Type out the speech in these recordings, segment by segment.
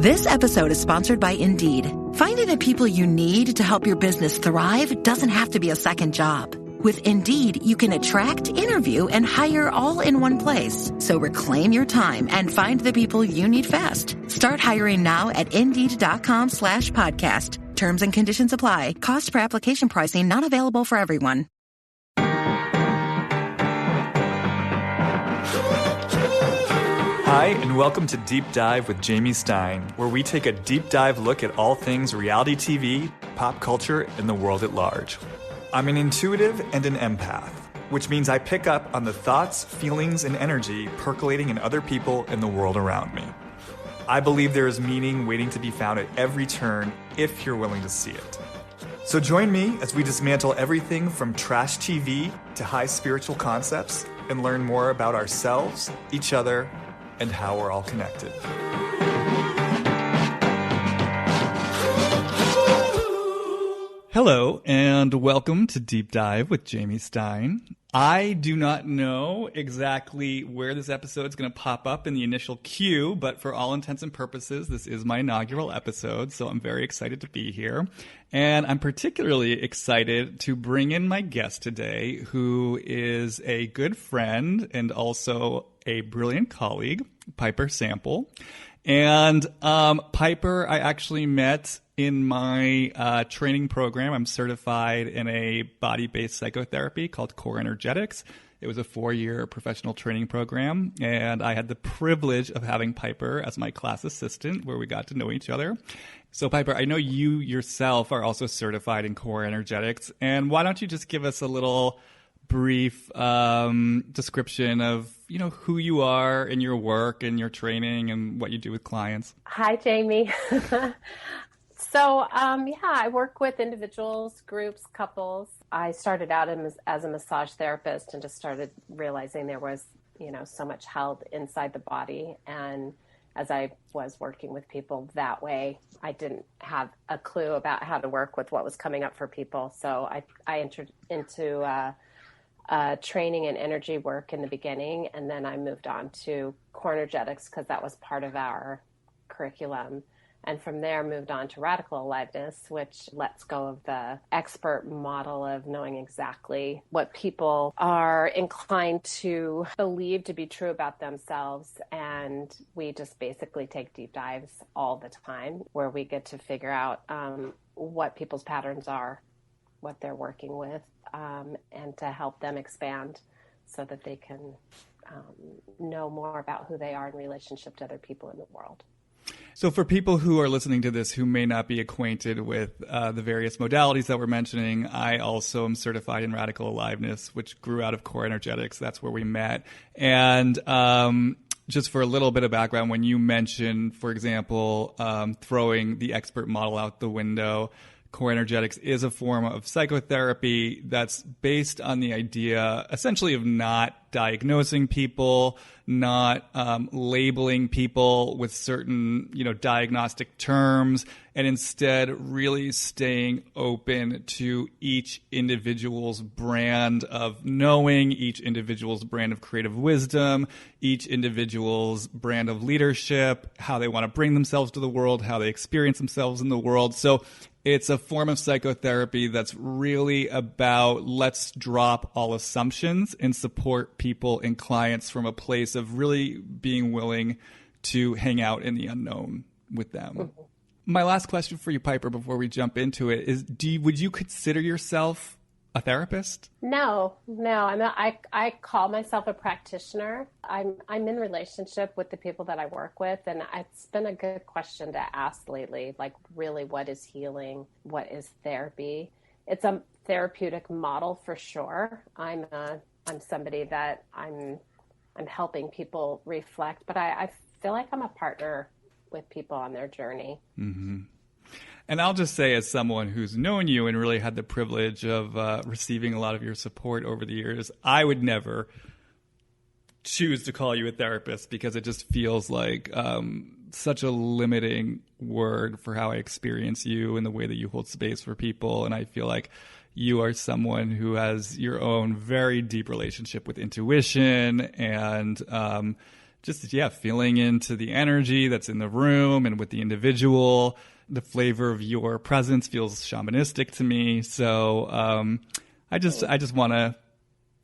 This episode is sponsored by Indeed. Finding the people you need to help your business thrive doesn't have to be a second job. With Indeed, you can attract, interview, and hire all in one place. So reclaim your time and find the people you need fast. Start hiring now at Indeed.com/podcast. Terms and conditions apply. Cost per application pricing not available for everyone. Hi, and welcome to Deep Dive with Jamie Stein, where we take a deep dive look at all things reality TV, pop culture, and the world at large. I'm an intuitive and an empath, which means I pick up on the thoughts, feelings, and energy percolating in other people and the world around me. I believe there is meaning waiting to be found at every turn if you're willing to see it. So join me as we dismantle everything from trash TV to high spiritual concepts and learn more about ourselves, each other, and how we're all connected. Hello, and welcome to Deep Dive with Jamie Stein. I do not know exactly where this episode is going to pop up in the initial queue, but for all intents and purposes, this is my inaugural episode, so I'm very excited to be here. And I'm particularly excited to bring in my guest today, who is a good friend and also a brilliant colleague, Piper Sample. And Piper, I actually met in my training program. I'm certified in a body-based psychotherapy called Core Energetics. It was a 4-year professional training program, and I had the privilege of having Piper as my class assistant, where we got to know each other. So Piper, I know you yourself are also certified in Core Energetics, and why don't you just give us a little brief description of, you know, who you are in your work and your training and what you do with clients. Hi, Jamie. I work with individuals, groups, couples. I started out as a massage therapist and just started realizing there was, so much held inside the body. And as I was working with people that way, I didn't have a clue about how to work with what was coming up for people. So I entered into training and energy work in the beginning, and then I moved on to Core Energetics because that was part of our curriculum. And from there moved on to Radical Aliveness, which lets go of the expert model of knowing exactly what people are inclined to believe to be true about themselves. And we just basically take deep dives all the time where we get to figure out what people's patterns are, what they're working with, and to help them expand so that they can know more about who they are in relationship to other people in the world. So for people who are listening to this who may not be acquainted with the various modalities that we're mentioning, I also am certified in Radical Aliveness, which grew out of Core Energetics. That's where we met. And just for a little bit of background, when you mentioned, for example, throwing the expert model out the window, Core Energetics is a form of psychotherapy that's based on the idea essentially of not diagnosing people, not labeling people with certain, diagnostic terms, and instead really staying open to each individual's brand of knowing, each individual's brand of creative wisdom, each individual's brand of leadership, how they want to bring themselves to the world, how they experience themselves in the world. So it's a form of psychotherapy that's really about let's drop all assumptions and support people and clients from a place of really being willing to hang out in the unknown with them. Mm-hmm. My last question for you, Piper, before we jump into it is, would you consider yourself a therapist? No. I call myself a practitioner. I'm in relationship with the people that I work with, and it's been a good question to ask lately. Like, really, what is healing? What is therapy? It's a therapeutic model for sure. I'm somebody that I'm helping people reflect, but I feel like I'm a partner with people on their journey. Mm-hmm. And I'll just say, as someone who's known you and really had the privilege of receiving a lot of your support over the years, I would never choose to call you a therapist because it just feels like such a limiting word for how I experience you and the way that you hold space for people. And I feel like you are someone who has your own very deep relationship with intuition and just, yeah, feeling into the energy that's in the room and with the individual. The flavor of your presence feels shamanistic to me. So I just want to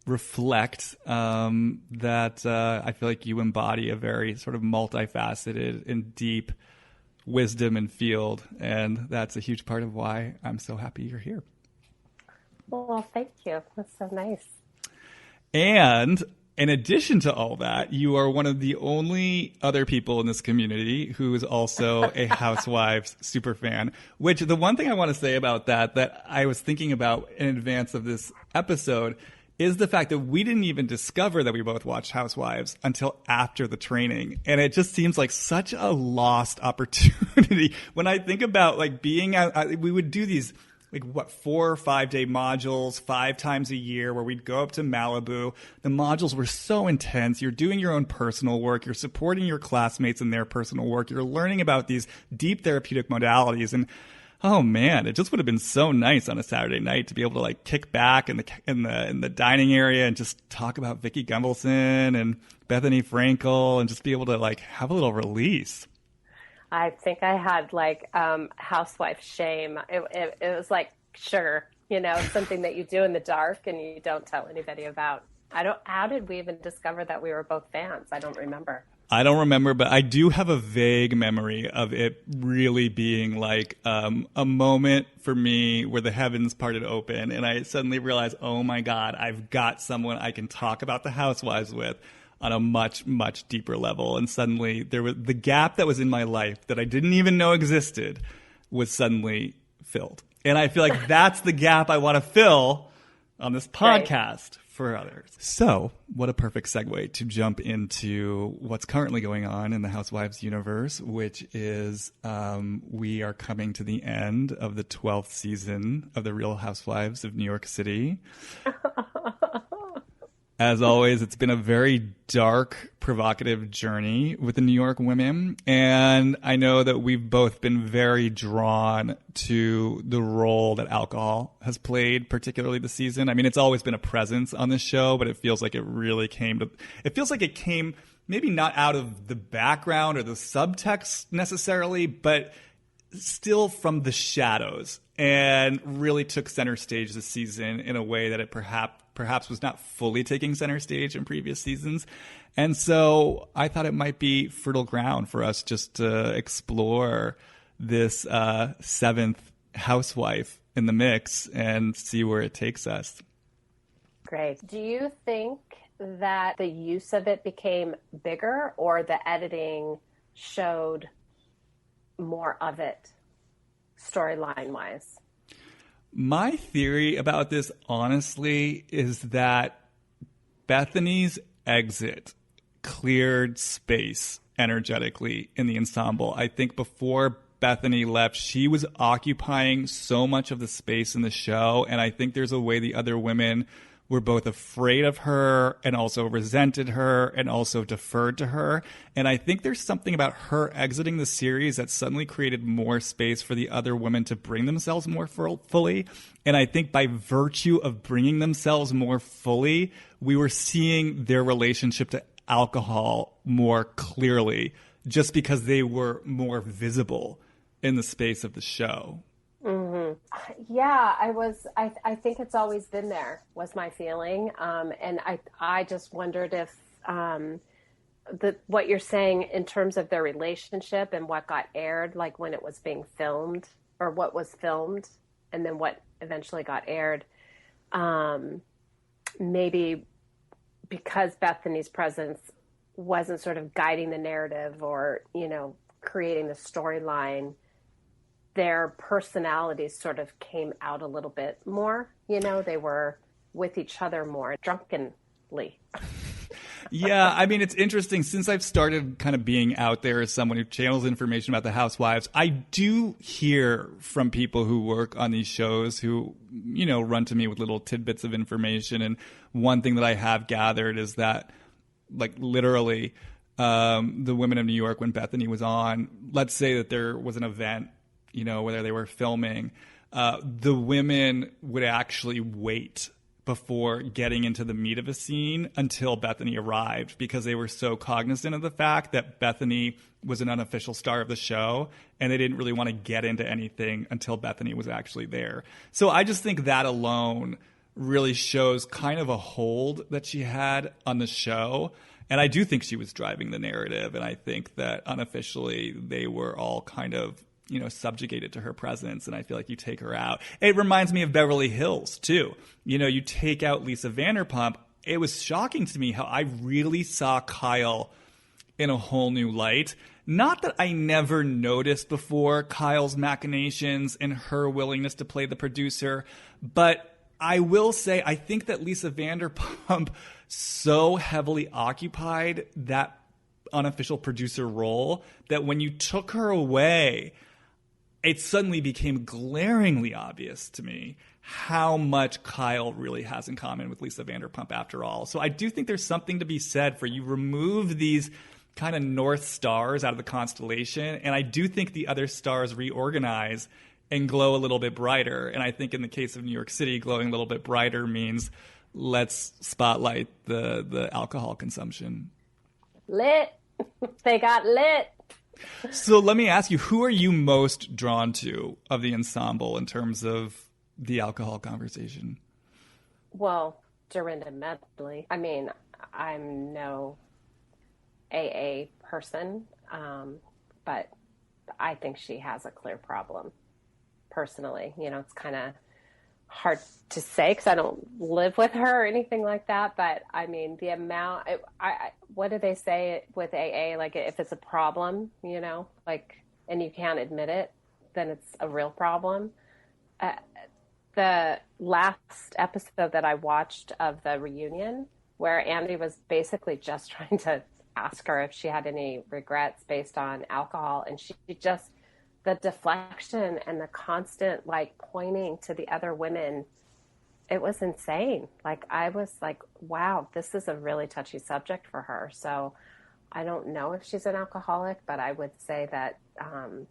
reflect that I feel like you embody a very sort of multifaceted and deep wisdom and field. And that's a huge part of why I'm so happy you're here. Well, thank you. That's so nice. And in addition to all that, you are one of the only other people in this community who is also a Housewives superfan, which the one thing I want to say about that I was thinking about in advance of this episode is the fact that we didn't even discover that we both watched Housewives until after the training. And it just seems like such a lost opportunity. When I think about like being out, we would do these 4 or 5 day modules 5 times a year where we'd go up to Malibu. The modules were so intense. You're doing your own personal work. You're supporting your classmates in their personal work. You're learning about these deep therapeutic modalities. And oh man, it just would have been so nice on a Saturday night to be able to like kick back in the dining area and just talk about Vicki Gunvalson and Bethany Frankel and just be able to like have a little release. I think I had like housewife shame. It was like sugar, something that you do in the dark and you don't tell anybody about. How did we even discover that we were both fans? I don't remember. I don't remember, but I do have a vague memory of it really being like a moment for me where the heavens parted open and I suddenly realized, oh my God, I've got someone I can talk about the Housewives with on a much, much deeper level. And suddenly there was the gap that was in my life that I didn't even know existed was suddenly filled. And I feel like that's the gap I want to fill on this podcast for others. So what a perfect segue to jump into what's currently going on in the Housewives universe, which is we are coming to the end of the 12th season of The Real Housewives of New York City. As always, it's been a very dark, provocative journey with the New York women. And I know that we've both been very drawn to the role that alcohol has played, particularly this season. I mean, it's always been a presence on this show, but it feels like it came maybe not out of the background or the subtext necessarily, but still from the shadows and really took center stage this season in a way that it perhaps was not fully taking center stage in previous seasons. And so I thought it might be fertile ground for us just to explore this 7th housewife in the mix and see where it takes us. Great. Do you think that the use of it became bigger or the editing showed more of it storyline-wise? My theory about this, honestly, is that Bethany's exit cleared space energetically in the ensemble. I think before Bethany left, she was occupying so much of the space in the show, and I think there's a way the other women were both afraid of her and also resented her and also deferred to her. And I think there's something about her exiting the series that suddenly created more space for the other women to bring themselves more fully. And I think by virtue of bringing themselves more fully, we were seeing their relationship to alcohol more clearly just because they were more visible in the space of the show. Mm-hmm. Yeah, I think it's always been there, was my feeling. And I just wondered if what you're saying in terms of their relationship and what got aired, like when it was being filmed or what was filmed and then what eventually got aired, maybe because Bethany's presence wasn't sort of guiding the narrative or, creating the storyline, their personalities sort of came out a little bit more. They were with each other more drunkenly. Yeah, I mean, it's interesting. Since I've started kind of being out there as someone who channels information about the Housewives, I do hear from people who work on these shows who, run to me with little tidbits of information. And one thing that I have gathered is that, like, literally, the women of New York, when Bethany was on, let's say that there was an event, whether they were filming, the women would actually wait before getting into the meat of a scene until Bethany arrived, because they were so cognizant of the fact that Bethany was an unofficial star of the show, and they didn't really want to get into anything until Bethany was actually there. So I just think that alone really shows kind of a hold that she had on the show. And I do think she was driving the narrative, and I think that unofficially they were all kind of, you know, subjugated to her presence, and I feel like you take her out. It reminds me of Beverly Hills, too. You know, you take out Lisa Vanderpump. It was shocking to me how I really saw Kyle in a whole new light. Not that I never noticed before Kyle's machinations and her willingness to play the producer, but I will say I think that Lisa Vanderpump so heavily occupied that unofficial producer role that when you took her away, it suddenly became glaringly obvious to me how much Kyle really has in common with Lisa Vanderpump after all. So I do think there's something to be said for you remove these kind of North Stars out of the constellation, and I do think the other stars reorganize and glow a little bit brighter. And I think in the case of New York City, glowing a little bit brighter means let's spotlight the alcohol consumption. Lit. They got lit. So let me ask you, who are you most drawn to of the ensemble in terms of the alcohol conversation? Well, Dorinda Medley. I mean, I'm no AA person, but I think she has a clear problem personally. You know, it's kind of hard to say because I don't live with her or anything like that. But I mean, the amount, what do they say with AA? Like if it's a problem, you know, like, and you can't admit it, then it's a real problem. The last episode that I watched of the reunion where Andy was basically just trying to ask her if she had any regrets based on alcohol. And she just, the deflection and the constant like pointing to the other women, it was insane. Like I was like, wow, this is a really touchy subject for her. So I don't know if she's an alcoholic, but I would say that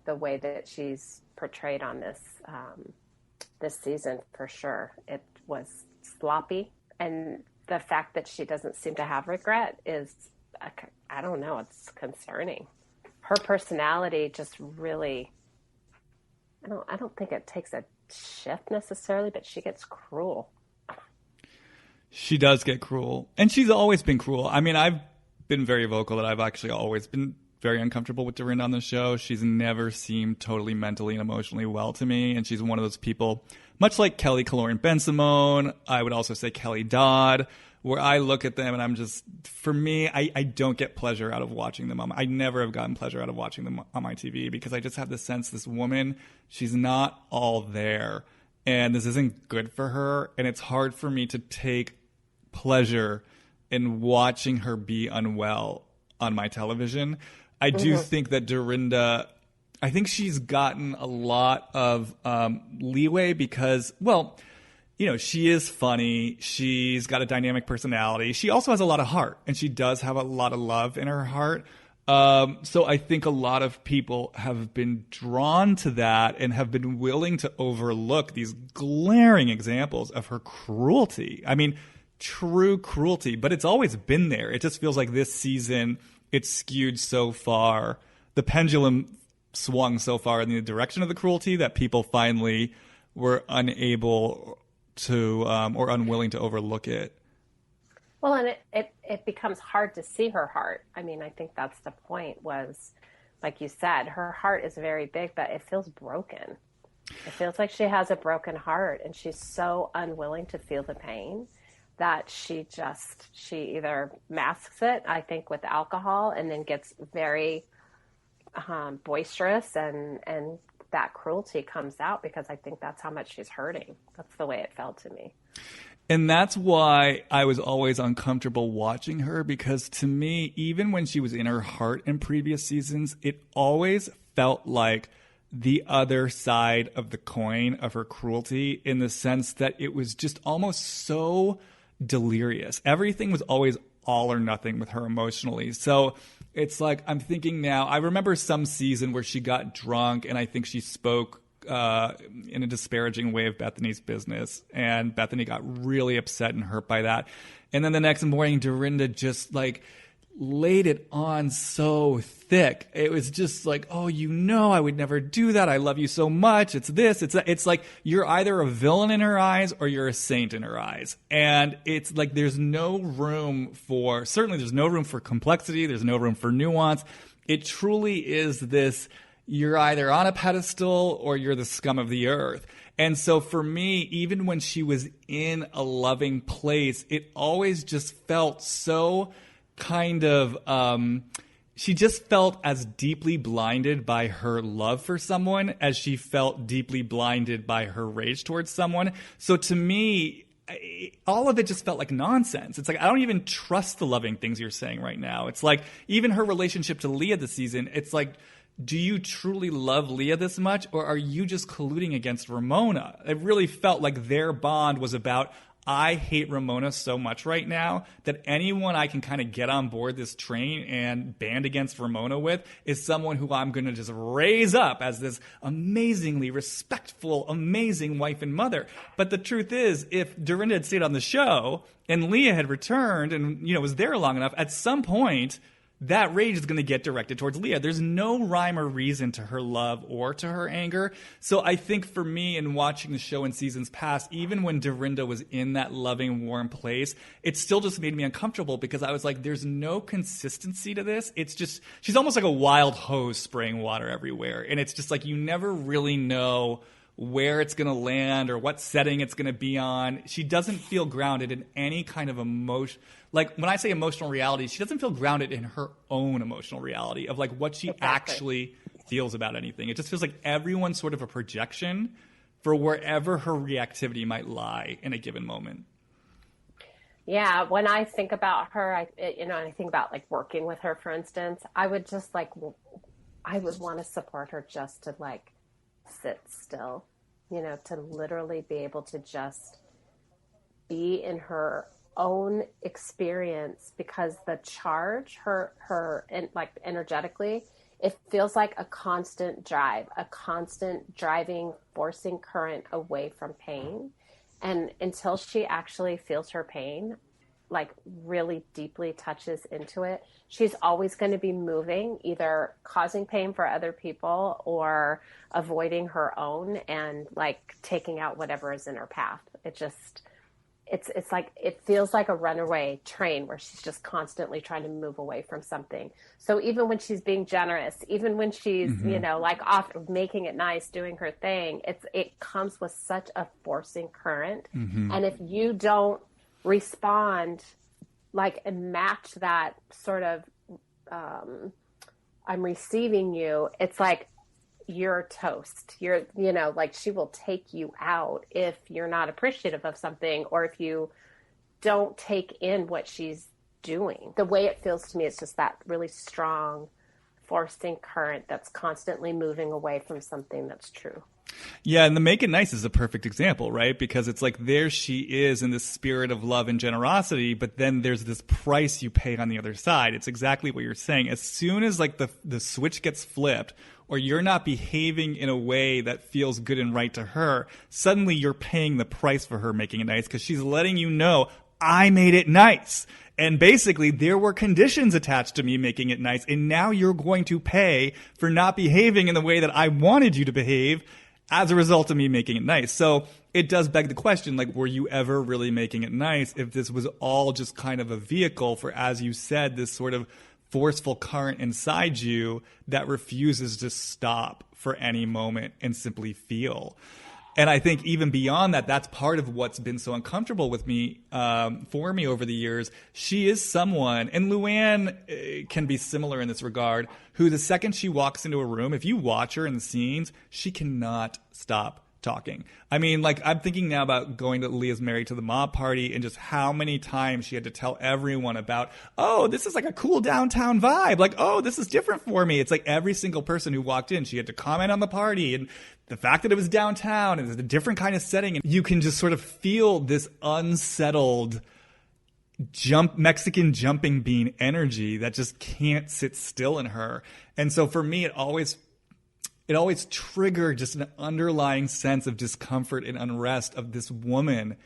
the way that she's portrayed on this season, for sure, it was sloppy. And the fact that she doesn't seem to have regret is, I don't know, it's concerning. Her personality just really, I don't think it takes a shift necessarily, but she gets cruel. She does get cruel. And she's always been cruel. I mean, I've been very vocal that I've actually always been very uncomfortable with Dorinda on the show. She's never seemed totally mentally and emotionally well to me. And she's one of those people, much like Kelly Caloran Ben-Simone, I would also say Kelly Dodd, where I look at them and I'm just, for me, I don't get pleasure out of watching them. I never have gotten pleasure out of watching them on my TV because I just have the sense this woman, she's not all there. And this isn't good for her. And it's hard for me to take pleasure in watching her be unwell on my television. I do think that Dorinda, I think she's gotten a lot of leeway because, well, you know, she is funny. She's got a dynamic personality. She also has a lot of heart, and she does have a lot of love in her heart. So I think a lot of people have been drawn to that and have been willing to overlook these glaring examples of her cruelty. I mean, true cruelty, but it's always been there. It just feels like this season it's skewed so far. The pendulum swung so far in the direction of the cruelty that people finally were unable to or unwilling to overlook it. Well, and it becomes hard to see her heart. I mean, I think that's the point was, like you said, her heart is very big, but it feels broken. It feels like she has a broken heart, and she's so unwilling to feel the pain that she either masks it, I think, with alcohol and then gets very boisterous and that cruelty comes out because I think that's how much she's hurting. That's the way it felt to me. And that's why I was always uncomfortable watching her because to me, even when she was in her heart in previous seasons, it always felt like the other side of the coin of her cruelty in the sense that it was just almost so delirious. Everything was always all or nothing with her emotionally. So it's like I'm thinking now, I remember some season where she got drunk and I think she spoke in a disparaging way of Bethany's business. And Bethany got really upset and hurt by that. And then the next morning, Dorinda just like laid it on so thick. It was just like, oh, I would never do that. I love you so much. It's this, it's that. It's like you're either a villain in her eyes or you're a saint in her eyes. And it's like there's no room for complexity. There's no room for nuance. It truly is this, you're either on a pedestal or you're the scum of the earth. And so for me, even when she was in a loving place, it always just felt so kind of, she just felt as deeply blinded by her love for someone as she felt deeply blinded by her rage towards someone. So to me, all of it just felt like nonsense. It's like, I don't even trust the loving things you're saying right now. It's like, even her relationship to Leah this season, it's like, do you truly love Leah this much, or are you just colluding against Ramona? It really felt like their bond was about, I hate Ramona so much right now that anyone I can kind of get on board this train and band against Ramona with is someone who I'm going to just raise up as this amazingly respectful, amazing wife and mother. But the truth is, if Dorinda had stayed on the show and Leah had returned and, was there long enough, at some point, that rage is going to get directed towards Leah. There's no rhyme or reason to her love or to her anger. So I think for me, in watching the show in seasons past, even when Dorinda was in that loving, warm place, it still just made me uncomfortable because I was like, there's no consistency to this. It's just, she's almost like a wild hose spraying water everywhere. And it's just like, you never really know where it's going to land or what setting it's going to be on. She doesn't feel grounded in any kind of emotion. Like, when I say emotional reality, she doesn't feel grounded in her own emotional reality of like what she actually feels about anything. It just feels like everyone's sort of a projection for wherever her reactivity might lie in a given moment. Yeah, when I think about her, I think about like working with her, for instance, I would just like, I would want to support her just to like sit still, to literally be able to just be in her own experience, because the charge, her and like energetically, it feels like a constant drive, a constant driving, forcing current away from pain. And until she actually feels her pain, like really deeply touches into it, she's always going to be moving, either causing pain for other people or avoiding her own and like taking out whatever is in her path. It's like, it feels like a runaway train where she's just constantly trying to move away from something. So even when she's being generous, even when she's, like off making it nice, doing her thing, it comes with such a forcing current. And if you don't respond like and match that sort of, I'm receiving you, it's like, you're toast. You're, like she will take you out if you're not appreciative of something, or if you don't take in what she's doing. The way it feels to me, it's just that really strong forcing current that's constantly moving away from something that's true. Yeah, and the Make It Nice is a perfect example, right? Because it's like, there she is in this spirit of love and generosity, but then there's this price you pay on the other side. It's exactly what you're saying. As soon as like the switch gets flipped, or you're not behaving in a way that feels good and right to her, suddenly you're paying the price for her making it nice, because she's letting you know, I made it nice. And basically, there were conditions attached to me making it nice, and now you're going to pay for not behaving in the way that I wanted you to behave as a result of me making it nice. So it does beg the question, like, were you ever really making it nice if this was all just kind of a vehicle for, as you said, this sort of forceful current inside you that refuses to stop for any moment and simply feel? And I think even beyond that, that's part of what's been so uncomfortable with me, for me over the years. She is someone, and Luann can be similar in this regard, who the second she walks into a room, if you watch her in the scenes, she cannot stop talking. I mean, like, I'm thinking now about going to Leah's Married to the Mob party and just how many times she had to tell everyone about, oh, this is like a cool downtown vibe. Like, oh, this is different for me. It's like every single person who walked in, she had to comment on the party and the fact that it was downtown and it's a different kind of setting. And you can just sort of feel this unsettled Mexican jumping bean energy that just can't sit still in her. And so for me, it always it always triggered just an underlying sense of discomfort and unrest of this woman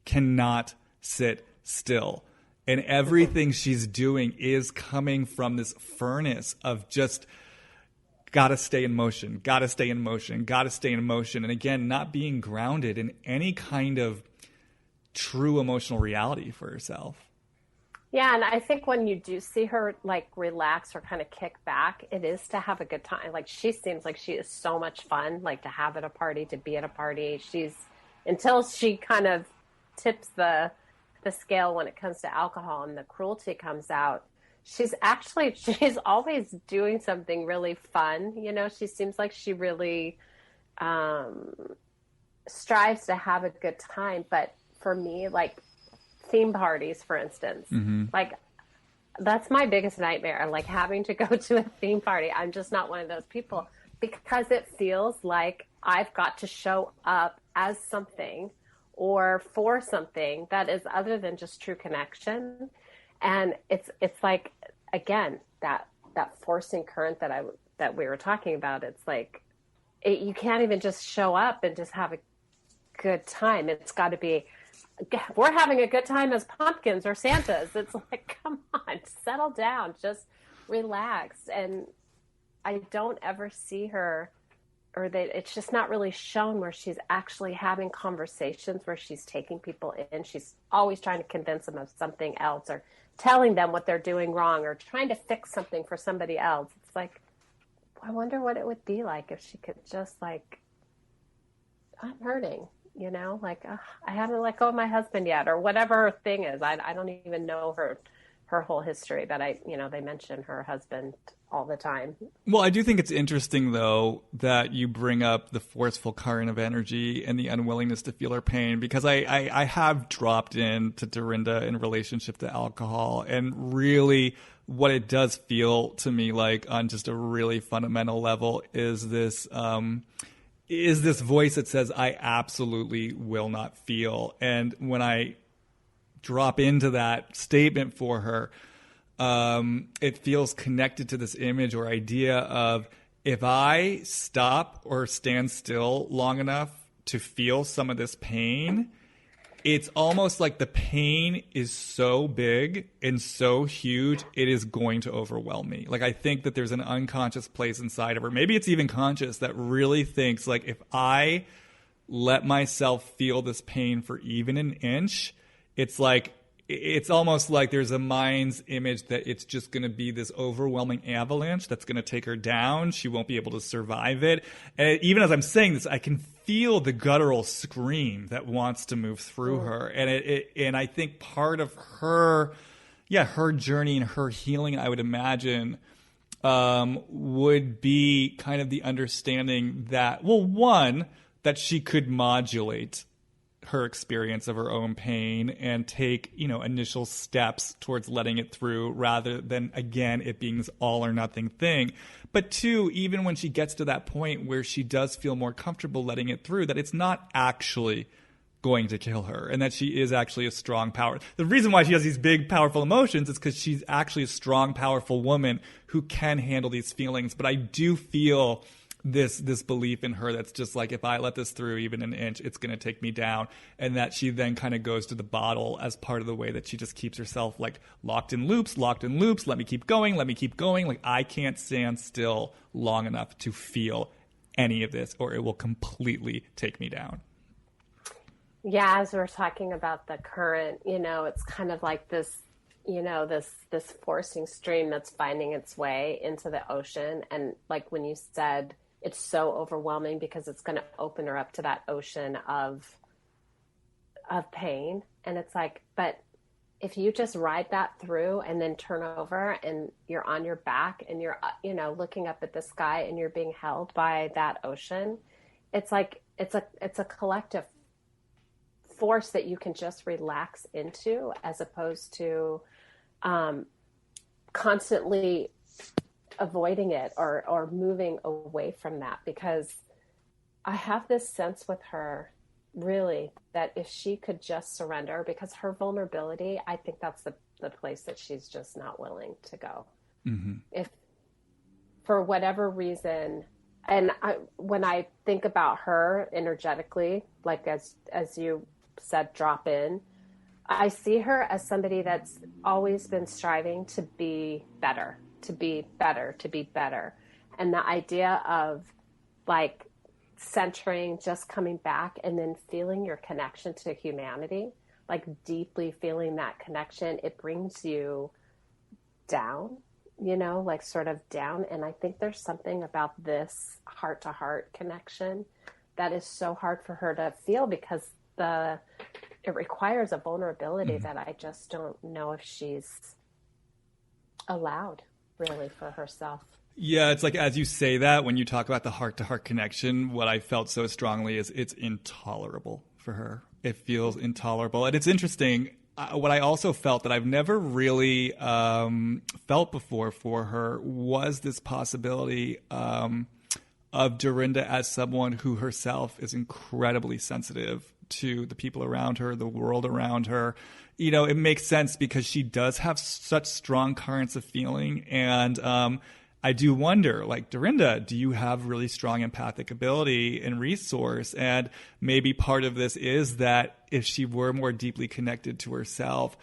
cannot sit still. And everything she's doing is coming from this furnace of just gotta stay in motion, gotta stay in motion, gotta stay in motion. And again, not being grounded in any kind of true emotional reality for herself. Yeah, and I think when you do see her like relax or kind of kick back, it is to have a good time. Like she seems like she is so much fun, like to have at a party, to be at a party. She's until she kind of tips the scale when it comes to alcohol and the cruelty comes out. She's always doing something really fun. You know, she seems like she really strives to have a good time. But for me, like theme parties, for instance, like that's my biggest nightmare, like having to go to a theme party. I'm just not one of those people because it feels like I've got to show up as something or for something that is other than just true connection. And it's like, again, that forcing current that we were talking about. It's like, you can't even just show up and just have a good time. It's got to be, we're having a good time as pumpkins or Santas. It's like, come on, settle down, just relax. And I don't ever see her, or that it's just not really shown where she's actually having conversations where she's taking people in. She's always trying to convince them of something else or telling them what they're doing wrong or trying to fix something for somebody else. It's like, I wonder what it would be like if she could just like, I'm hurting. You know, like I haven't let go of my husband yet, or whatever her thing is. I don't even know her whole history, but they mention her husband all the time. Well, I do think it's interesting, though, that you bring up the forceful current of energy and the unwillingness to feel her pain, because I have dropped into Dorinda in relationship to alcohol, and really what it does feel to me like on just a really fundamental level is this voice that says, I absolutely will not feel. And when I drop into that statement for her, it feels connected to this image or idea of, if I stop or stand still long enough to feel some of this pain, it's almost like the pain is so big and so huge, it is going to overwhelm me. Like, I think that there's an unconscious place inside of her, maybe it's even conscious, that really thinks, like, if I let myself feel this pain for even an inch, it's like, it's almost like there's a mind's image that it's just going to be this overwhelming avalanche that's going to take her down. She won't be able to survive it. And even as I'm saying this, I can feel the guttural scream that wants to move through her. And I think part of her journey and her healing, I would imagine, would be kind of the understanding that, well, one, that she could modulate her experience of her own pain and take, initial steps towards letting it through, rather than, again, it being this all or nothing thing. But two, even when she gets to that point where she does feel more comfortable letting it through, that it's not actually going to kill her, and that she is actually a strong power. The reason why she has these big, powerful emotions is because she's actually a strong, powerful woman who can handle these feelings. But I do feel this belief in her that's just like, if I let this through even an inch, it's going to take me down. And that she then kind of goes to the bottle as part of the way that she just keeps herself like locked in loops. Let me keep going. Like, I can't stand still long enough to feel any of this, or it will completely take me down. Yeah, as we're talking about the current, it's kind of like this, this forcing stream that's finding its way into the ocean. And like when you said, it's so overwhelming because it's going to open her up to that ocean of pain. And it's like, but if you just ride that through and then turn over and you're on your back and you're, looking up at the sky and you're being held by that ocean, it's like, it's a collective force that you can just relax into, as opposed to constantly avoiding it or moving away from that. Because I have this sense with her, really, that if she could just surrender, because her vulnerability, I think that's the place that she's just not willing to go. Mm-hmm. If for whatever reason, And when I think about her energetically, like as you said, drop in, I see her as somebody that's always been striving to be better, to be better, to be better. And the idea of like centering, just coming back and then feeling your connection to humanity, like deeply feeling that connection, it brings you down, like sort of down. And I think there's something about this heart to heart connection that is so hard for her to feel because it requires a vulnerability that I just don't know if she's allowed really for herself. Yeah, it's like as you say that, when you talk about the heart-to-heart connection, what I felt so strongly is it's intolerable for her. It feels intolerable. And it's interesting, what I also felt that I've never really felt before for her was this possibility of Dorinda as someone who herself is incredibly sensitive to the people around her, the world around her. It makes sense because she does have such strong currents of feeling. And I do wonder, like, Dorinda, do you have really strong empathic ability and resource? And maybe part of this is that if she were more deeply connected to herself,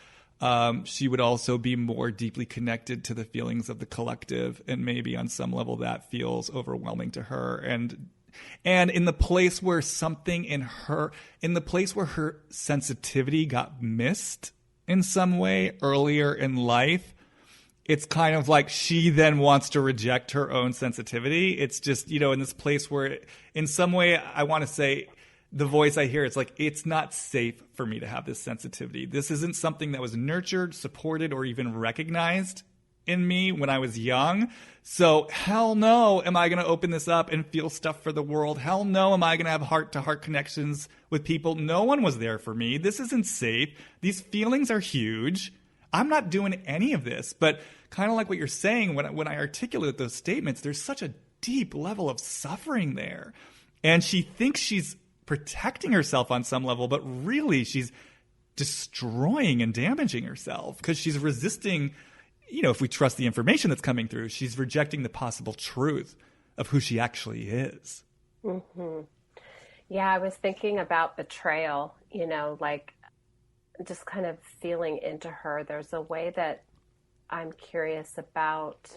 she would also be more deeply connected to the feelings of the collective. And maybe on some level that feels overwhelming to her. And in the place where her sensitivity got missed in some way earlier in life, it's kind of like she then wants to reject her own sensitivity. It's just, in this place where in some way I want to say the voice I hear, it's like, it's not safe for me to have this sensitivity. This isn't something that was nurtured, supported, or even recognized in me when I was young. So hell no, am I going to open this up and feel stuff for the world? Hell no, am I going to have heart-to-heart connections with people? No one was there for me. This isn't safe. These feelings are huge. I'm not doing any of this. But kind of like what you're saying, when I articulate those statements, there's such a deep level of suffering there. And she thinks she's protecting herself on some level, but really she's destroying and damaging herself because she's resisting, if we trust the information that's coming through, she's rejecting the possible truth of who she actually is. Mm-hmm. Yeah, I was thinking about betrayal, like just kind of feeling into her. There's a way that I'm curious about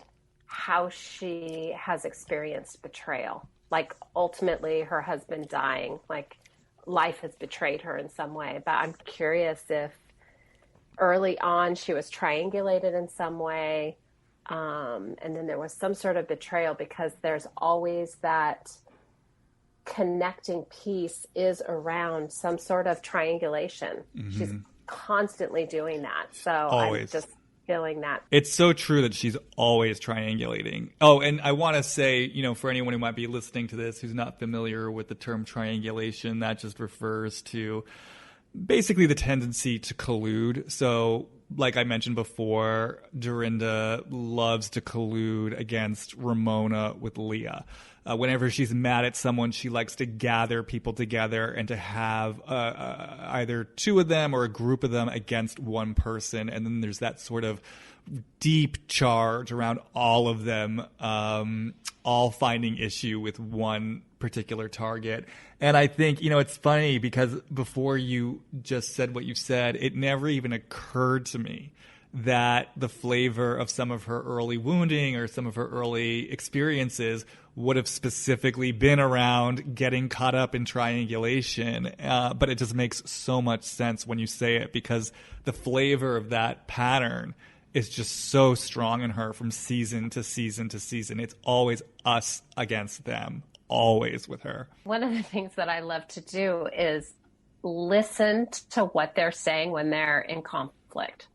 how she has experienced betrayal. Like ultimately her husband dying, like life has betrayed her in some way. But I'm curious if early on she was triangulated in some way. And then there was some sort of betrayal because there's always that connecting piece is around some sort of triangulation. Mm-hmm. She's constantly doing that. So always. I'm just feeling that. It's so true that she's always triangulating. Oh, and I want to say, for anyone who might be listening to this who's not familiar with the term triangulation, that just refers to basically the tendency to collude. So like I mentioned before, Dorinda loves to collude against Ramona with Leah. Whenever she's mad at someone, she likes to gather people together and to have either two of them or a group of them against one person. And then there's that sort of deep charge around all of them, all finding issue with one particular target. And I think, it's funny because before you just said what you said, it never even occurred to me that the flavor of some of her early wounding or some of her early experiences would have specifically been around getting caught up in triangulation. But it just makes so much sense when you say it because the flavor of that pattern is just so strong in her from season to season to season. It's always us against them, always with her. One of the things that I love to do is listen to what they're saying when they're in conflict.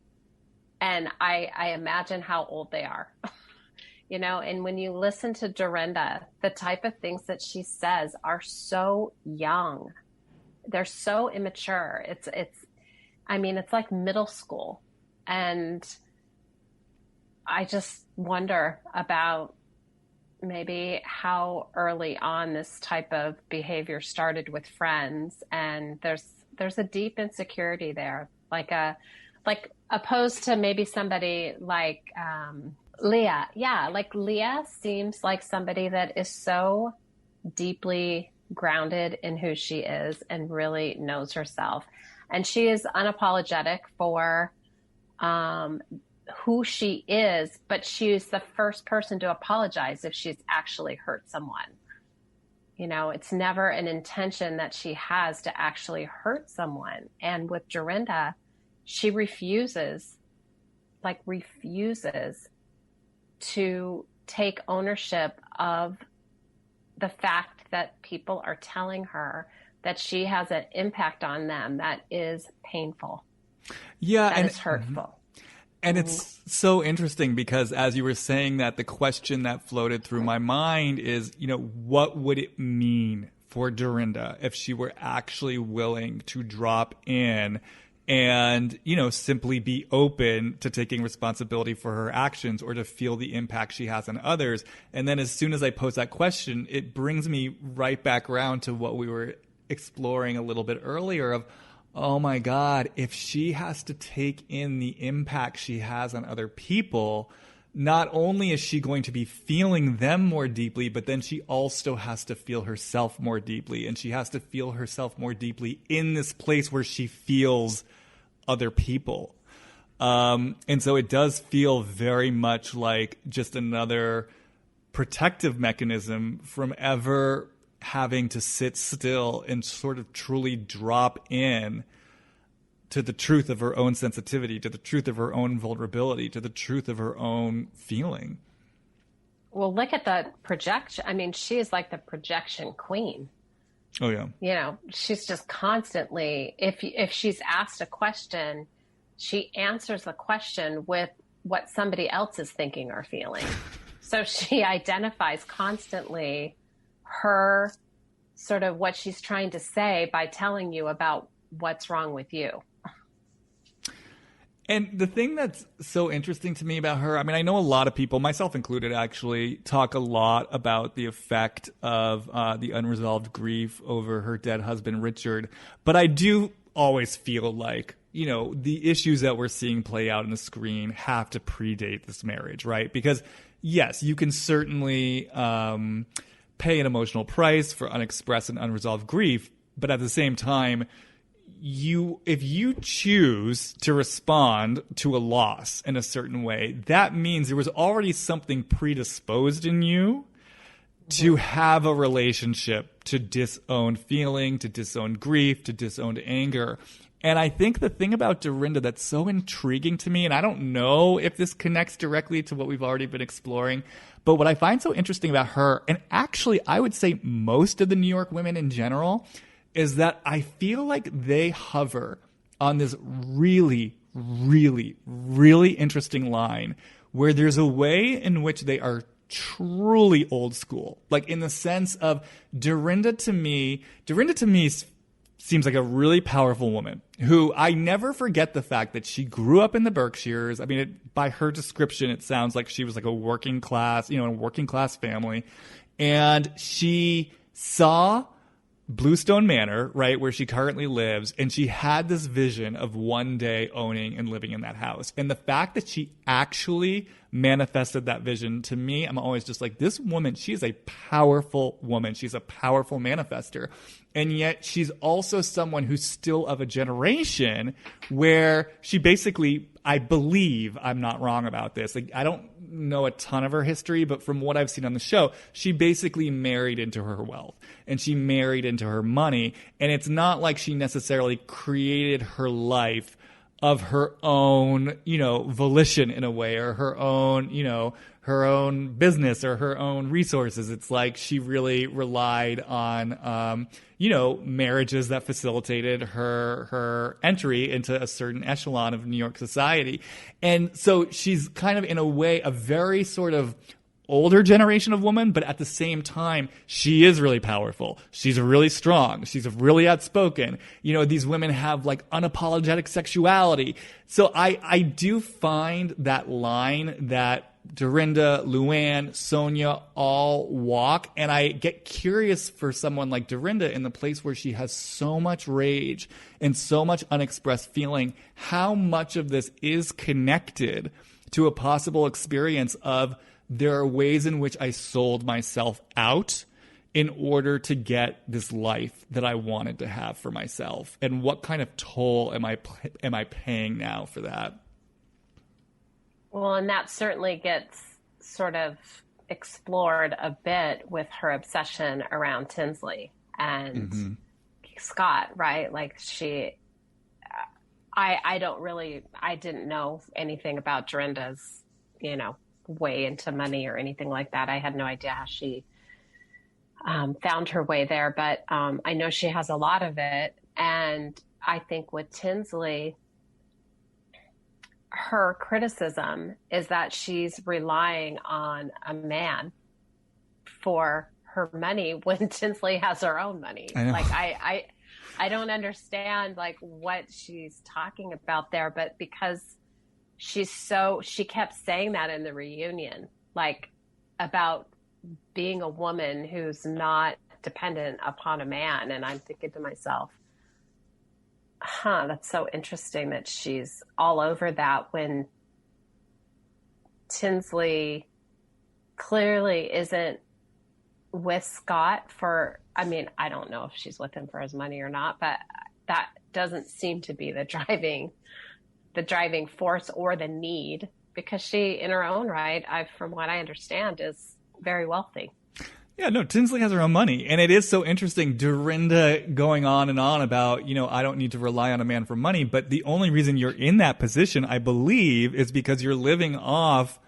And I imagine how old they are, and when you listen to Dorinda, the type of things that she says are so young. They're so immature. It's like middle school. And I just wonder about maybe how early on this type of behavior started with friends. And there's a deep insecurity there, like opposed to maybe somebody like Leah. Yeah, like Leah seems like somebody that is so deeply grounded in who she is and really knows herself. And she is unapologetic for who she is, but she's the first person to apologize if she's actually hurt someone. You know, it's never an intention that she has to actually hurt someone. And with Dorinda, she refuses to take ownership of the fact that people are telling her that she has an impact on them that is painful. Yeah. That is hurtful. And it's so interesting because as you were saying that, the question that floated through my mind is, you know, what would it mean for Dorinda if she were actually willing to drop in and, you know, simply be open to taking responsibility for her actions or to feel the impact she has on others? And then as soon as I pose that question, it brings me right back around to what we were exploring a little bit earlier of, oh my God, if she has to take in the impact she has on other people, not only is she going to be feeling them more deeply, but then she also has to feel herself more deeply. And she has to feel herself more deeply in this place where she feels other people. And so it does feel very much like just another protective mechanism from ever having to sit still and sort of truly drop in to the truth of her own sensitivity, to the truth of her own vulnerability, to the truth of her own feeling. Well, look at the projection. I mean, she is like the projection queen. Oh, yeah. You know, she's just constantly, if she's asked a question, she answers the question with what somebody else is thinking or feeling. So she identifies constantly her sort of what she's trying to say by telling you about what's wrong with you. And the thing that's so interesting to me about her, I mean, I know a lot of people, myself included, actually talk a lot about the effect of the unresolved grief over her dead husband, Richard. But I do always feel like, you know, the issues that we're seeing play out on the screen have to predate this marriage, right? Because, yes, you can certainly pay an emotional price for unexpressed and unresolved grief, but at the same time, if you choose to respond to a loss in a certain way, that means there was already something predisposed in you to have a relationship to disown feeling, to disown grief, to disown anger. And I think the thing about Dorinda that's so intriguing to me, and I don't know if this connects directly to what we've already been exploring, but what I find so interesting about her, and actually I would say most of the New York women in general, is that I feel like they hover on this really, really, really interesting line where there's a way in which they are truly old school. Like in the sense of Dorinda to me seems like a really powerful woman who I never forget the fact that she grew up in the Berkshires. I mean, by her description, it sounds like she was like a working class family. And she saw Bluestone Manor, right, where she currently lives, and she had this vision of one day owning and living in that house. And the fact that she actually manifested that vision, to me, I'm always just like, this woman, she's a powerful woman. She's a powerful manifester. And yet she's also someone who's still of a generation where she basically, I believe, I'm not wrong about this, like, I don't know a ton of her history, but from what I've seen on the show, she basically married into her wealth and she married into her money. And it's not like she necessarily created her life of her own, volition in a way, or her own business or her own resources. It's like she really relied on, marriages that facilitated her entry into a certain echelon of New York society. And so she's kind of, in a way, a very sort of older generation of woman, but at the same time, she is really powerful. She's really strong. She's really outspoken. These women have like unapologetic sexuality. So I do find that line that Dorinda, Luann, Sonia all walk, and I get curious for someone like Dorinda in the place where she has so much rage and so much unexpressed feeling, how much of this is connected to a possible experience of there are ways in which I sold myself out in order to get this life that I wanted to have for myself? And what kind of toll am I paying now for that? Well, and that certainly gets sort of explored a bit with her obsession around Tinsley and Scott, right? Like I didn't know anything about Dorinda's, way into money or anything like that. I had no idea how she found her way there, but I know she has a lot of it. And I think with Tinsley, her criticism is that she's relying on a man for her money when Tinsley has her own money. Like I don't understand like what she's talking about there, but because she kept saying that in the reunion, like about being a woman who's not dependent upon a man. And I'm thinking to myself, that's so interesting that she's all over that when Tinsley clearly isn't with Scott I don't know if she's with him for his money or not, but that doesn't seem to be the driving force or the need, because she, in her own right, from what I understand, is very wealthy. Yeah, no, Tinsley has her own money. And it is so interesting, Dorinda going on and on about, I don't need to rely on a man for money. But the only reason you're in that position, I believe, is because you're living off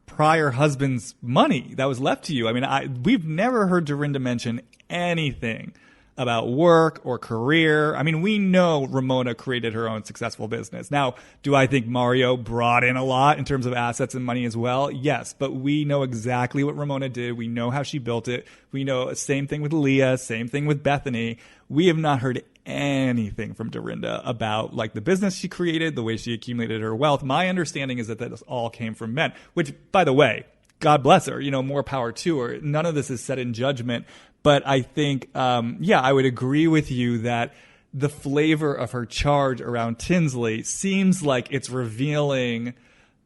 prior husband's money that was left to you. I mean, we've never heard Dorinda mention anything about work or career. I mean, we know Ramona created her own successful business. Now, do I think Mario brought in a lot in terms of assets and money as well? Yes, but we know exactly what Ramona did. We know how she built it. We know same thing with Leah, same thing with Bethany. We have not heard anything from Dorinda about like the business she created, the way she accumulated her wealth. My understanding is that this all came from men, which, by the way, God bless her, more power to her. None of this is set in judgment. But I think, I would agree with you that the flavor of her charge around Tinsley seems like it's revealing,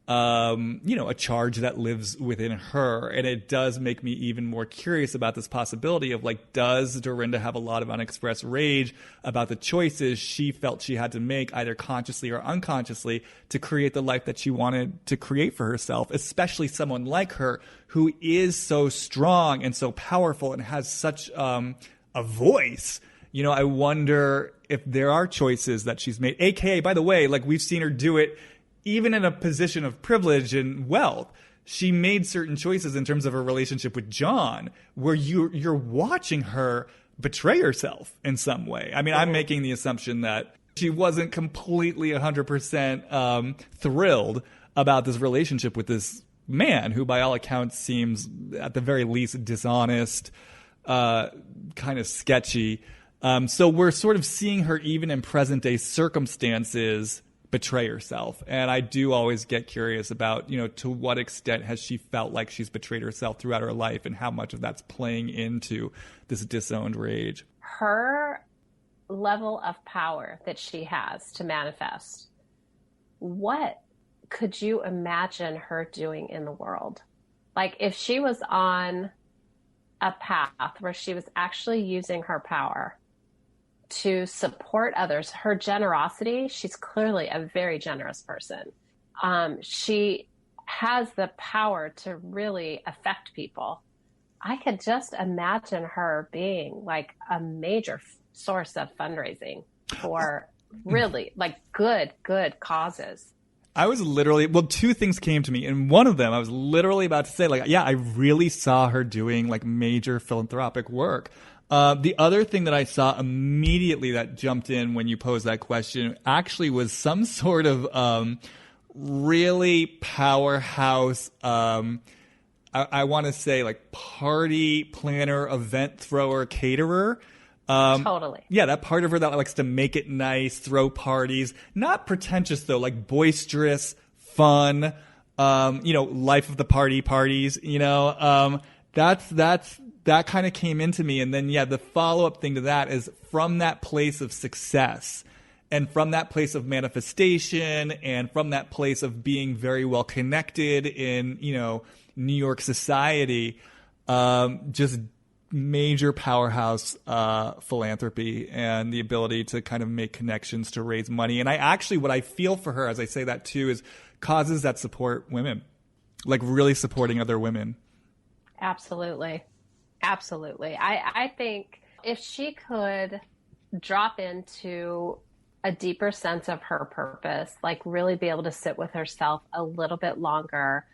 a charge that lives within her. And it does make me even more curious about this possibility of like, does Dorinda have a lot of unexpressed rage about the choices she felt she had to make, either consciously or unconsciously, to create the life that she wanted to create for herself, especially someone like her who is so strong and so powerful and has such a voice. I wonder if there are choices that she's made, AKA, by the way, like we've seen her do it even in a position of privilege and wealth. She made certain choices in terms of her relationship with John where you're watching her betray herself in some way. I mean, I'm making the assumption that she wasn't completely 100% thrilled about this relationship with this man who, by all accounts, seems at the very least dishonest, kind of sketchy. So we're sort of seeing her even in present day circumstances betray herself. And I do always get curious about, to what extent has she felt like she's betrayed herself throughout her life and how much of that's playing into this disowned rage. Her level of power that she has to manifest, what could you imagine her doing in the world? Like if she was on a path where she was actually using her power to support others, her generosity, she's clearly a very generous person. She has the power to really affect people. I could just imagine her being like a major source of fundraising for really like good causes. I was literally, two things came to me. And one of them, I was literally about to say, I really saw her doing like major philanthropic work. The other thing that I saw immediately that jumped in when you posed that question actually was some sort of really powerhouse, I want to say like party planner, event thrower, caterer. Totally. Yeah, that part of her that likes to make it nice, throw parties. Not pretentious, though, like boisterous, fun, life of the parties, that kind of came into me. And then, the follow-up thing to that is from that place of success and from that place of manifestation and from that place of being very well connected in, New York society, just major powerhouse philanthropy and the ability to kind of make connections to raise money. And what I feel for her as I say that too is causes that support women, like really supporting other women. Absolutely. Absolutely. I think if she could drop into a deeper sense of her purpose, like really be able to sit with herself a little bit longer,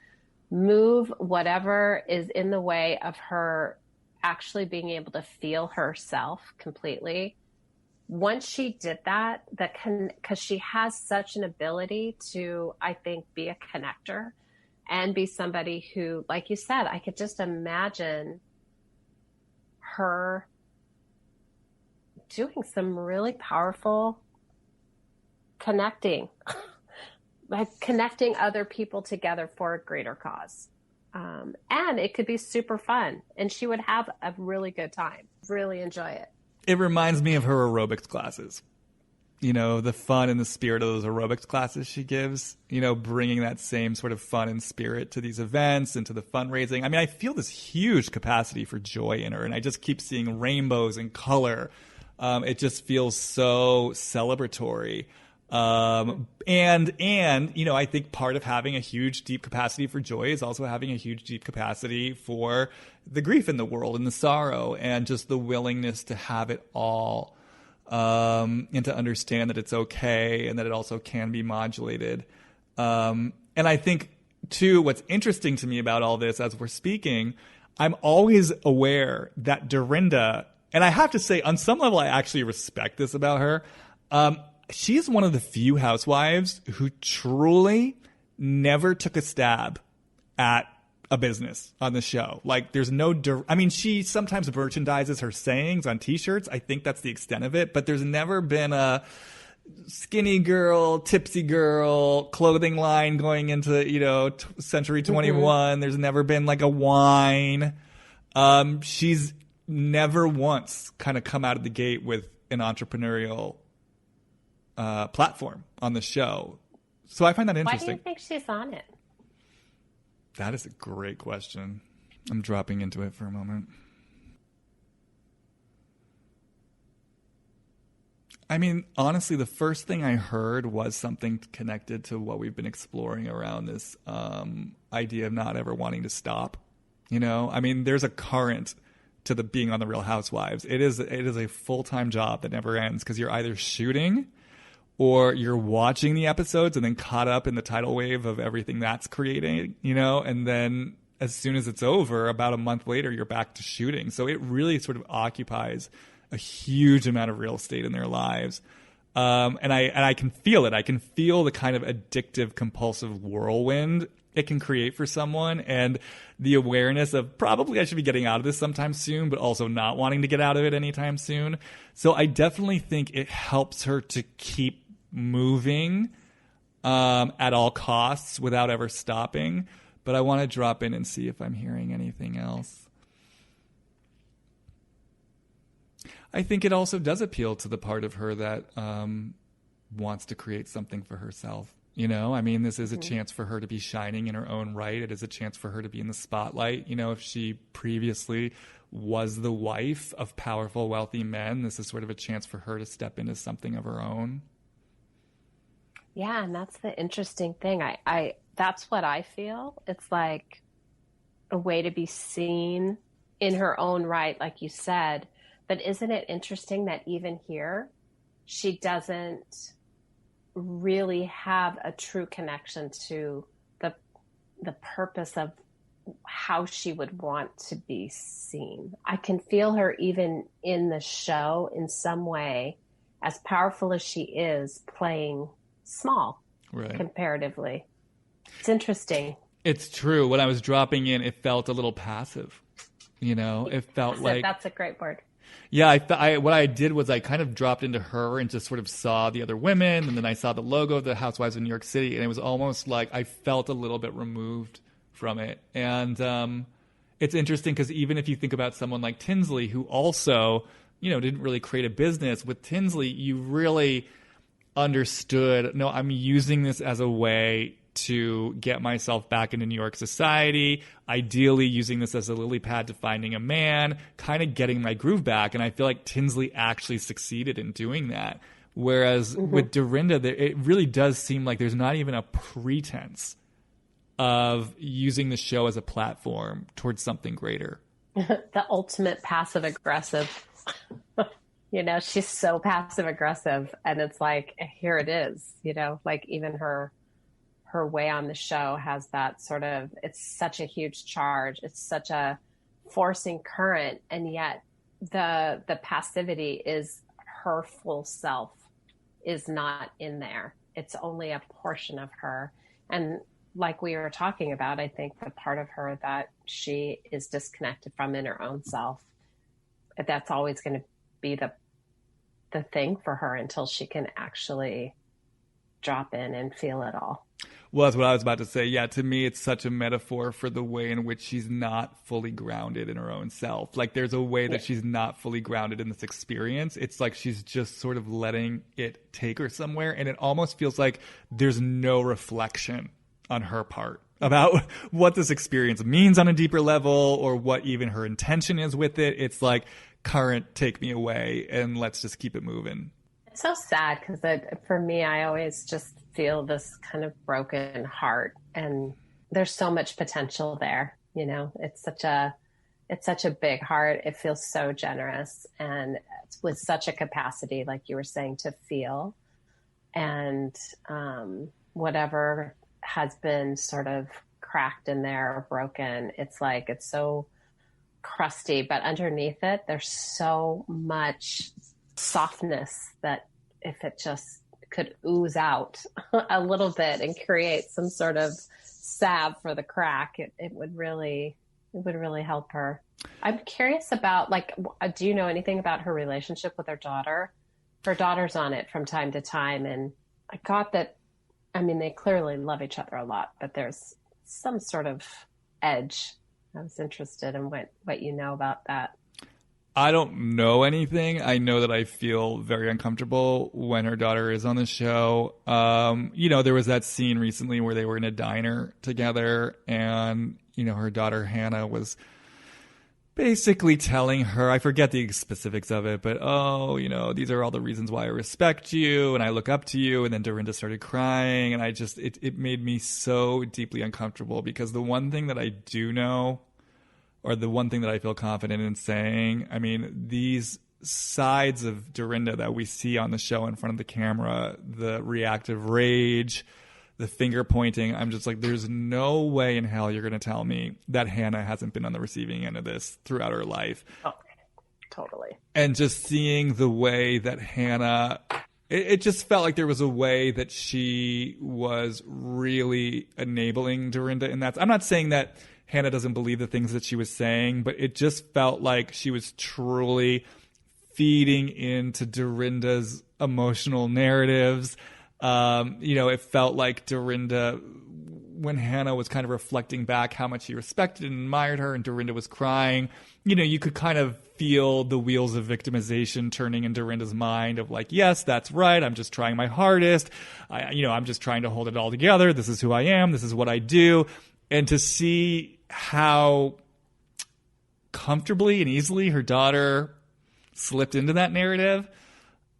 move whatever is in the way of her actually being able to feel herself completely. Once she did that, because she has such an ability to, I think, be a connector and be somebody who, like you said, I could just imagine her doing some really powerful connecting, like connecting other people together for a greater cause. And it could be super fun, and she would have a really good time, really enjoy it. It reminds me of her aerobics classes. You know, the fun and the spirit of those aerobics classes she gives, you know, bringing that same sort of fun and spirit to these events and to the fundraising. I mean, I feel this huge capacity for joy in her, and I just keep seeing rainbows and color. It just feels so celebratory. And, you know, I think part of having a huge, deep capacity for joy is also having a huge, deep capacity for the grief in the world and the sorrow and just the willingness to have it all. And to understand that it's okay and that it also can be modulated. And I think, too, what's interesting to me about all this as we're speaking, I'm always aware that Dorinda, and I have to say, on some level, I actually respect this about her. She is one of the few housewives who truly never took a stab at a business on the show. Like, there's no, I mean, she sometimes merchandises her sayings on t-shirts. I think that's the extent of it, but there's never been a skinny girl, tipsy girl clothing line going into, you know, Century 21. Mm-hmm. There's never been like a wine. She's never once kind of come out of the gate with an entrepreneurial platform on the show. So I find that interesting. Why do you think she's on it? That is a great question. I'm dropping into it for a moment. I mean, honestly, the first thing I heard was something connected to what we've been exploring around this idea of not ever wanting to stop. You know, I mean, there's a current to the being on The Real Housewives. It is a full-time job that never ends because you're either shooting or you're watching the episodes and then caught up in the tidal wave of everything that's creating, you know, and then as soon as it's over, about a month later, you're back to shooting. So it really sort of occupies a huge amount of real estate in their lives. And I can feel it. I can feel the kind of addictive, compulsive whirlwind it can create for someone, and the awareness of probably I should be getting out of this sometime soon, but also not wanting to get out of it anytime soon. So I definitely think it helps her to keep moving at all costs without ever stopping. But I want to drop in and see if I'm hearing anything else. I think it also does appeal to the part of her that wants to create something for herself. You know, I mean, this is a chance for her to be shining in her own right. It is a chance for her to be in the spotlight. You know, if she previously was the wife of powerful, wealthy men, this is sort of a chance for her to step into something of her own. Yeah, and that's the interesting thing. I that's what I feel. It's like a way to be seen in her own right, like you said. But isn't it interesting that even here, she doesn't really have a true connection to the purpose of how she would want to be seen. I can feel her even in the show in some way, as powerful as she is, playing small, right, comparatively. It's interesting. It's true. When I was dropping in, it felt a little passive. You know, it felt like... That's a great word. Yeah, what I did was I kind of dropped into her and just sort of saw the other women, and then I saw the logo of the Housewives of New York City, and it was almost like I felt a little bit removed from it. And it's interesting because even if you think about someone like Tinsley, who also, you know, didn't really create a business, with Tinsley, you really understood, no, I'm using this as a way to get myself back into New York society, ideally using this as a lily pad to finding a man, kind of getting my groove back. And I feel like Tinsley actually succeeded in doing that. Whereas with Dorinda, it really does seem like there's not even a pretense of using the show as a platform towards something greater. The ultimate passive aggressive. You know, she's so passive aggressive, and it's like, here it is, you know, like even her way on the show has that sort of, it's such a huge charge. It's such a forcing current. And yet the passivity is her full self is not in there. It's only a portion of her. And like we were talking about, I think the part of her that she is disconnected from in her own self, that's always going to be the thing for her until she can actually drop in and feel it all. Well, that's what I was about to say. Yeah, to me, it's such a metaphor for the way in which she's not fully grounded in her own self. Like there's a way that she's not fully grounded in this experience. It's like she's just sort of letting it take her somewhere. And it almost feels like there's no reflection on her part about what this experience means on a deeper level or what even her intention is with it. It's like, current, take me away, and let's just keep it moving. It's so sad because for me, I always just feel this kind of broken heart, and there's so much potential there. You know, it's such a big heart. It feels so generous, and it's with such a capacity, like you were saying, to feel. And whatever has been sort of cracked in there or broken, it's like it's so crusty, but underneath it, there's so much softness that if it just could ooze out a little bit and create some sort of salve for the crack, it would really help her. I'm curious about, like, do you know anything about her relationship with her daughter? Her daughter's on it from time to time, and I got that, I mean, they clearly love each other a lot, but there's some sort of edge. I was interested in what you know about that. I don't know anything. I know that I feel very uncomfortable when her daughter is on the show. You know, there was that scene recently where they were in a diner together, and, you know, her daughter Hannah was basically telling her, I forget the specifics of it, but, oh, you know, these are all the reasons why I respect you and I look up to you. And then Dorinda started crying, and it made me so deeply uncomfortable, because the one thing that I do know, or the one thing that I feel confident in saying, I mean, these sides of Dorinda that we see on the show in front of the camera, the reactive rage, the finger pointing, I'm just like, there's no way in hell you're going to tell me that Hannah hasn't been on the receiving end of this throughout her life. Oh, totally. And just seeing the way that Hannah, it just felt like there was a way that she was really enabling Dorinda in that. I'm not saying that Hannah doesn't believe the things that she was saying, but it just felt like she was truly feeding into Dorinda's emotional narratives. You know, it felt like Dorinda, when Hannah was kind of reflecting back how much she respected and admired her, and Dorinda was crying, you know, you could kind of feel the wheels of victimization turning in Dorinda's mind of like, yes, that's right. I'm just trying my hardest. I'm just trying to hold it all together. This is who I am. This is what I do. And to see how comfortably and easily her daughter slipped into that narrative,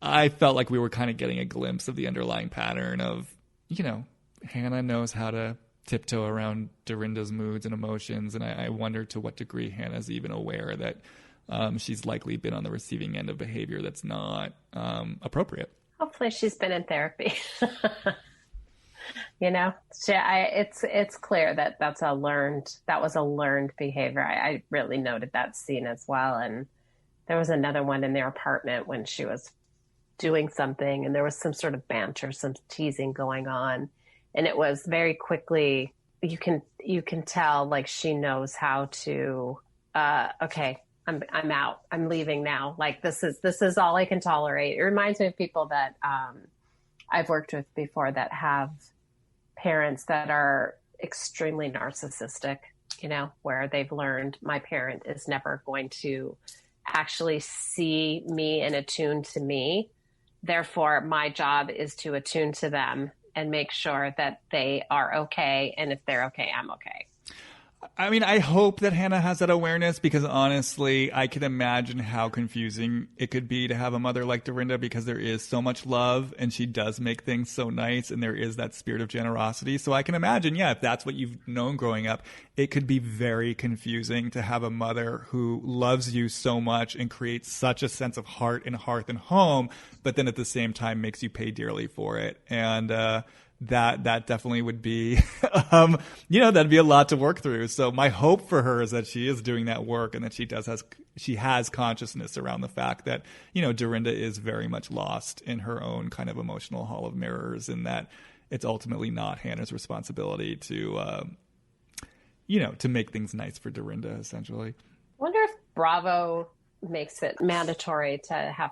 I felt like we were kind of getting a glimpse of the underlying pattern of, you know, Hannah knows how to tiptoe around Dorinda's moods and emotions. And I wonder to what degree Hannah's even aware that she's likely been on the receiving end of behavior that's not appropriate. Hopefully she's been in therapy. You know, it's clear that that was a learned behavior. I really noted that scene as well. And there was another one in their apartment when she was doing something and there was some sort of banter, some teasing going on. And it was very quickly, you can tell, like, she knows how to, okay, I'm out. I'm leaving now. Like, this is all I can tolerate. It reminds me of people that I've worked with before that have parents that are extremely narcissistic, you know, where they've learned my parent is never going to actually see me and attune to me. Therefore, my job is to attune to them and make sure that they are okay. And if they're okay, I'm okay. I mean, I hope that Hannah has that awareness, because honestly, I can imagine how confusing it could be to have a mother like Dorinda, because there is so much love and she does make things so nice and there is that spirit of generosity. So I can imagine, yeah, if that's what you've known growing up, it could be very confusing to have a mother who loves you so much and creates such a sense of heart and hearth and home, but then at the same time makes you pay dearly for it. And, that definitely would be, that'd be a lot to work through. So my hope for her is that she is doing that work and that she has consciousness around the fact that, Dorinda is very much lost in her own kind of emotional hall of mirrors, and that it's ultimately not Hannah's responsibility to make things nice for Dorinda, essentially. I wonder if Bravo makes it mandatory to have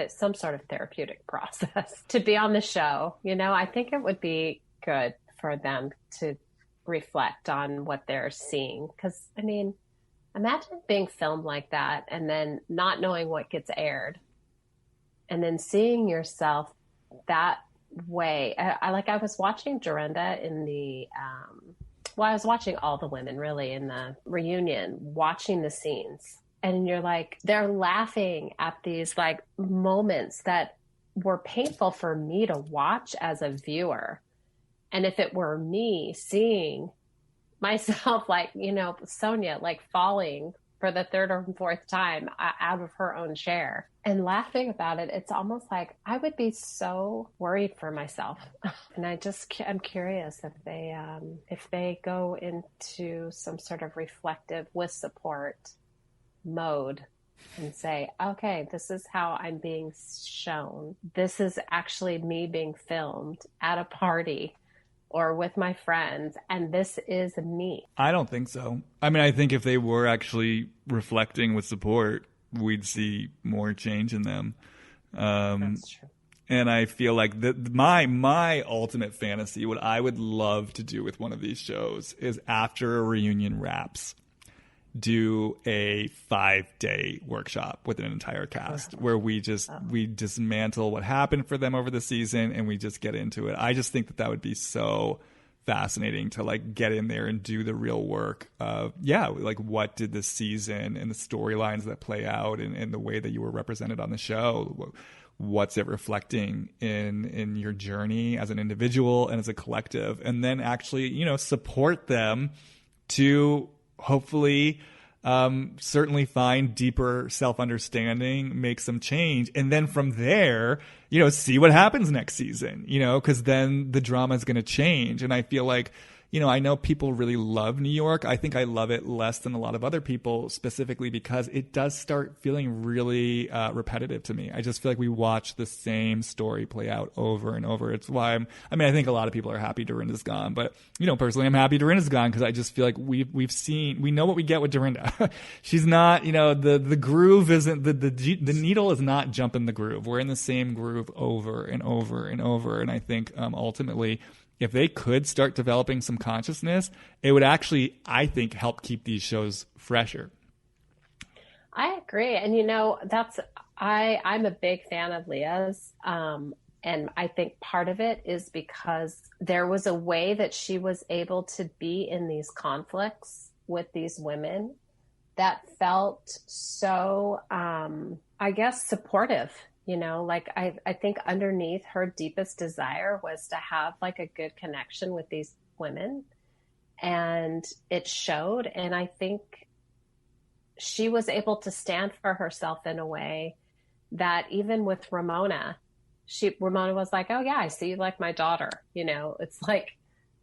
some sort of therapeutic process to be on the show. I think it would be good for them to reflect on what they're seeing. Because, imagine being filmed like that and then not knowing what gets aired and then seeing yourself that way. I was watching Dorinda in the, I was watching all the women really in the reunion, watching the scenes. And you're like, they're laughing at these like moments that were painful for me to watch as a viewer. And if it were me seeing myself, like, Sonia, like falling for the third or fourth time out of her own chair and laughing about it, it's almost like I would be so worried for myself. And I'm curious if they go into some sort of reflective with support mode and say, okay, this is how I'm being shown. This is actually me being filmed at a party or with my friends, and this is me. I don't think so. I think if they were actually reflecting with support, we'd see more change in them. That's true. And I feel like my ultimate fantasy, what I would love to do with one of these shows, is after a reunion wraps, do a 5-day workshop with an entire cast where we dismantle what happened for them over the season and we just get into it. I just think that would be so fascinating to like get in there and do the real work of, like what did the season and the storylines that play out and the way that you were represented on the show, what's it reflecting in your journey as an individual and as a collective, and then actually, support them to hopefully certainly find deeper self-understanding, make some change, and then from there, see what happens next season, because then the drama is going to change. And I feel like, I know people really love New York. I think I love it less than a lot of other people, specifically because it does start feeling really repetitive to me. I just feel like we watch the same story play out over and over. It's why I think a lot of people are happy Dorinda's gone, but personally, I'm happy Dorinda's gone because I just feel like we know what we get with Dorinda. She's not, the groove isn't the needle is not jumping the groove. We're in the same groove over and over and over, and I think ultimately, if they could start developing some consciousness, it would actually, I think, help keep these shows fresher. I agree. And, I'm a big fan of Leah's. And I think part of it is because there was a way that she was able to be in these conflicts with these women that felt so, supportive. I think underneath her deepest desire was to have like a good connection with these women, and it showed. And I think she was able to stand for herself in a way that even with Ramona was like, oh yeah, I see you like my daughter. It's like,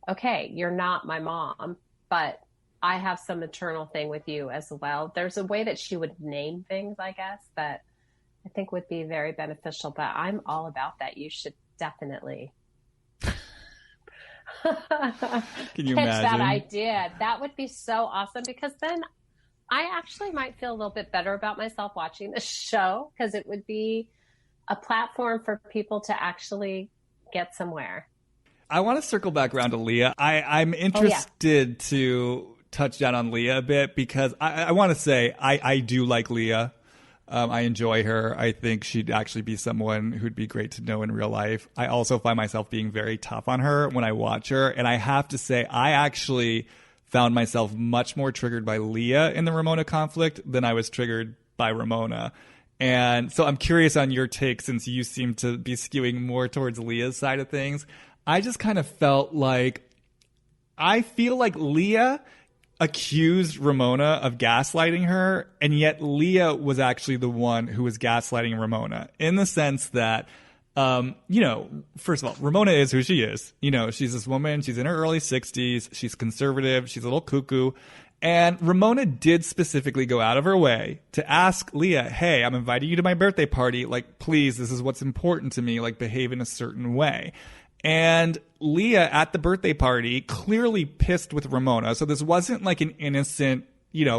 okay, you're not my mom, but I have some maternal thing with you as well. There's a way that she would name things, I guess, that I think would be very beneficial, but I'm all about that. You should definitely Can you pitch imagine that idea. That would be so awesome, because then I actually might feel a little bit better about myself watching the show, because it would be a platform for people to actually get somewhere. I want to circle back around to Leah. I'm interested to touch down on Leah a bit, because I want to say I do like Leah. I enjoy her. I think she'd actually be someone who'd be great to know in real life. I also find myself being very tough on her when I watch her. And I have to say, I actually found myself much more triggered by Leah in the Ramona conflict than I was triggered by Ramona. And so I'm curious on your take, since you seem to be skewing more towards Leah's side of things. I just kind of felt like, I feel like Leah accused Ramona of gaslighting her, and yet Leah was actually the one who was gaslighting Ramona, in the sense that, first of all, Ramona is who she is. She's this woman, she's in her early 60s, she's conservative, she's a little cuckoo. And Ramona did specifically go out of her way to ask Leah, hey, I'm inviting you to my birthday party. Like, please, this is what's important to me. Like, behave in a certain way. And Leah at the birthday party clearly pissed with Ramona. So this wasn't like an innocent,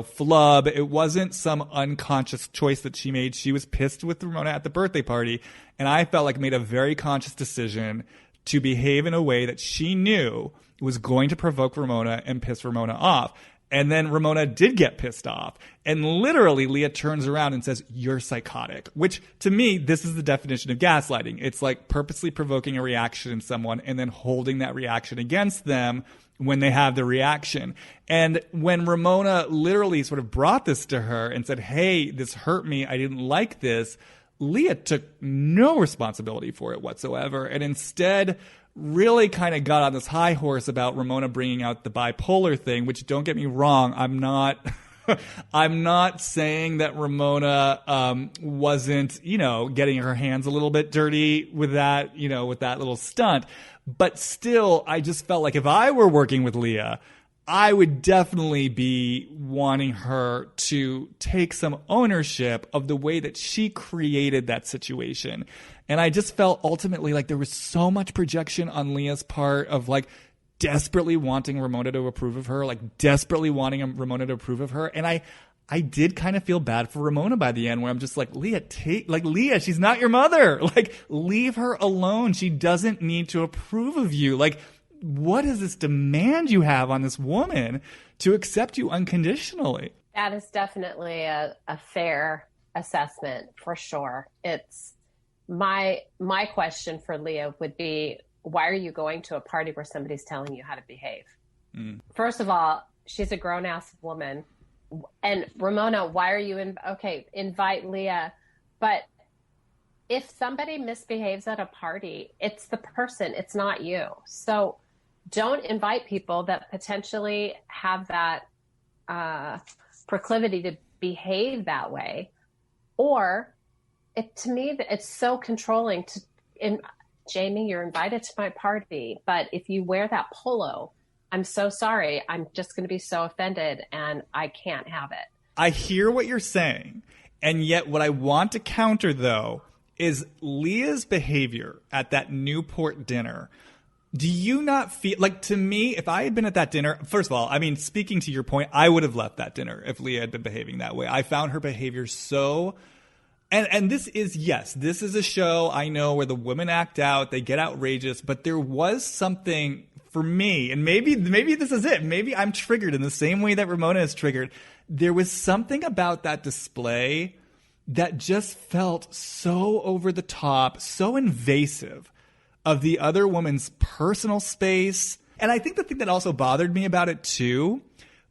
flub. It wasn't some unconscious choice that she made. She was pissed with Ramona at the birthday party. And I felt like made a very conscious decision to behave in a way that she knew was going to provoke Ramona and piss Ramona off. And then Ramona did get pissed off. And literally, Leah turns around and says, you're psychotic. Which, to me, this is the definition of gaslighting. It's like purposely provoking a reaction in someone and then holding that reaction against them when they have the reaction. And when Ramona literally sort of brought this to her and said, hey, this hurt me, I didn't like this, Leah took no responsibility for it whatsoever. And instead really kind of got on this high horse about Ramona bringing out the bipolar thing, which, don't get me wrong, I'm not saying that Ramona wasn't, getting her hands a little bit dirty with that, with that little stunt. But still, I just felt like if I were working with Leah, I would definitely be wanting her to take some ownership of the way that she created that situation. And I just felt ultimately like there was so much projection on Leah's part of like desperately wanting Ramona to approve of her, like desperately wanting Ramona to approve of her. And I did kind of feel bad for Ramona by the end, where I'm just like, Leah, she's not your mother. Like, leave her alone. She doesn't need to approve of you. Like, what is this demand you have on this woman to accept you unconditionally? That is definitely a fair assessment, for sure. It's my question for Leah would be, why are you going to a party where somebody's telling you how to behave? First of all, she's a grown-ass woman. And Ramona, why are you invite Leah. But if somebody misbehaves at a party, it's the person, it's not you. So don't invite people that potentially have that proclivity to behave that way. Or to me, it's so controlling. Jamie, you're invited to my party, but if you wear that polo, I'm so sorry. I'm just going to be so offended, and I can't have it. I hear what you're saying, and yet what I want to counter, though, is Leah's behavior at that Newport dinner. Do you not feel like, to me, if I had been at that dinner, first of all, I mean, speaking to your point, I would have left that dinner if Leah had been behaving that way. I found her behavior so... And this is, yes, this is a show, I know, where the women act out, they get outrageous, but there was something for me, and maybe this is it. Maybe I'm triggered in the same way that Ramona is triggered. There was something about that display that just felt so over the top, so invasive of the other woman's personal space. And I think the thing that also bothered me about it, too,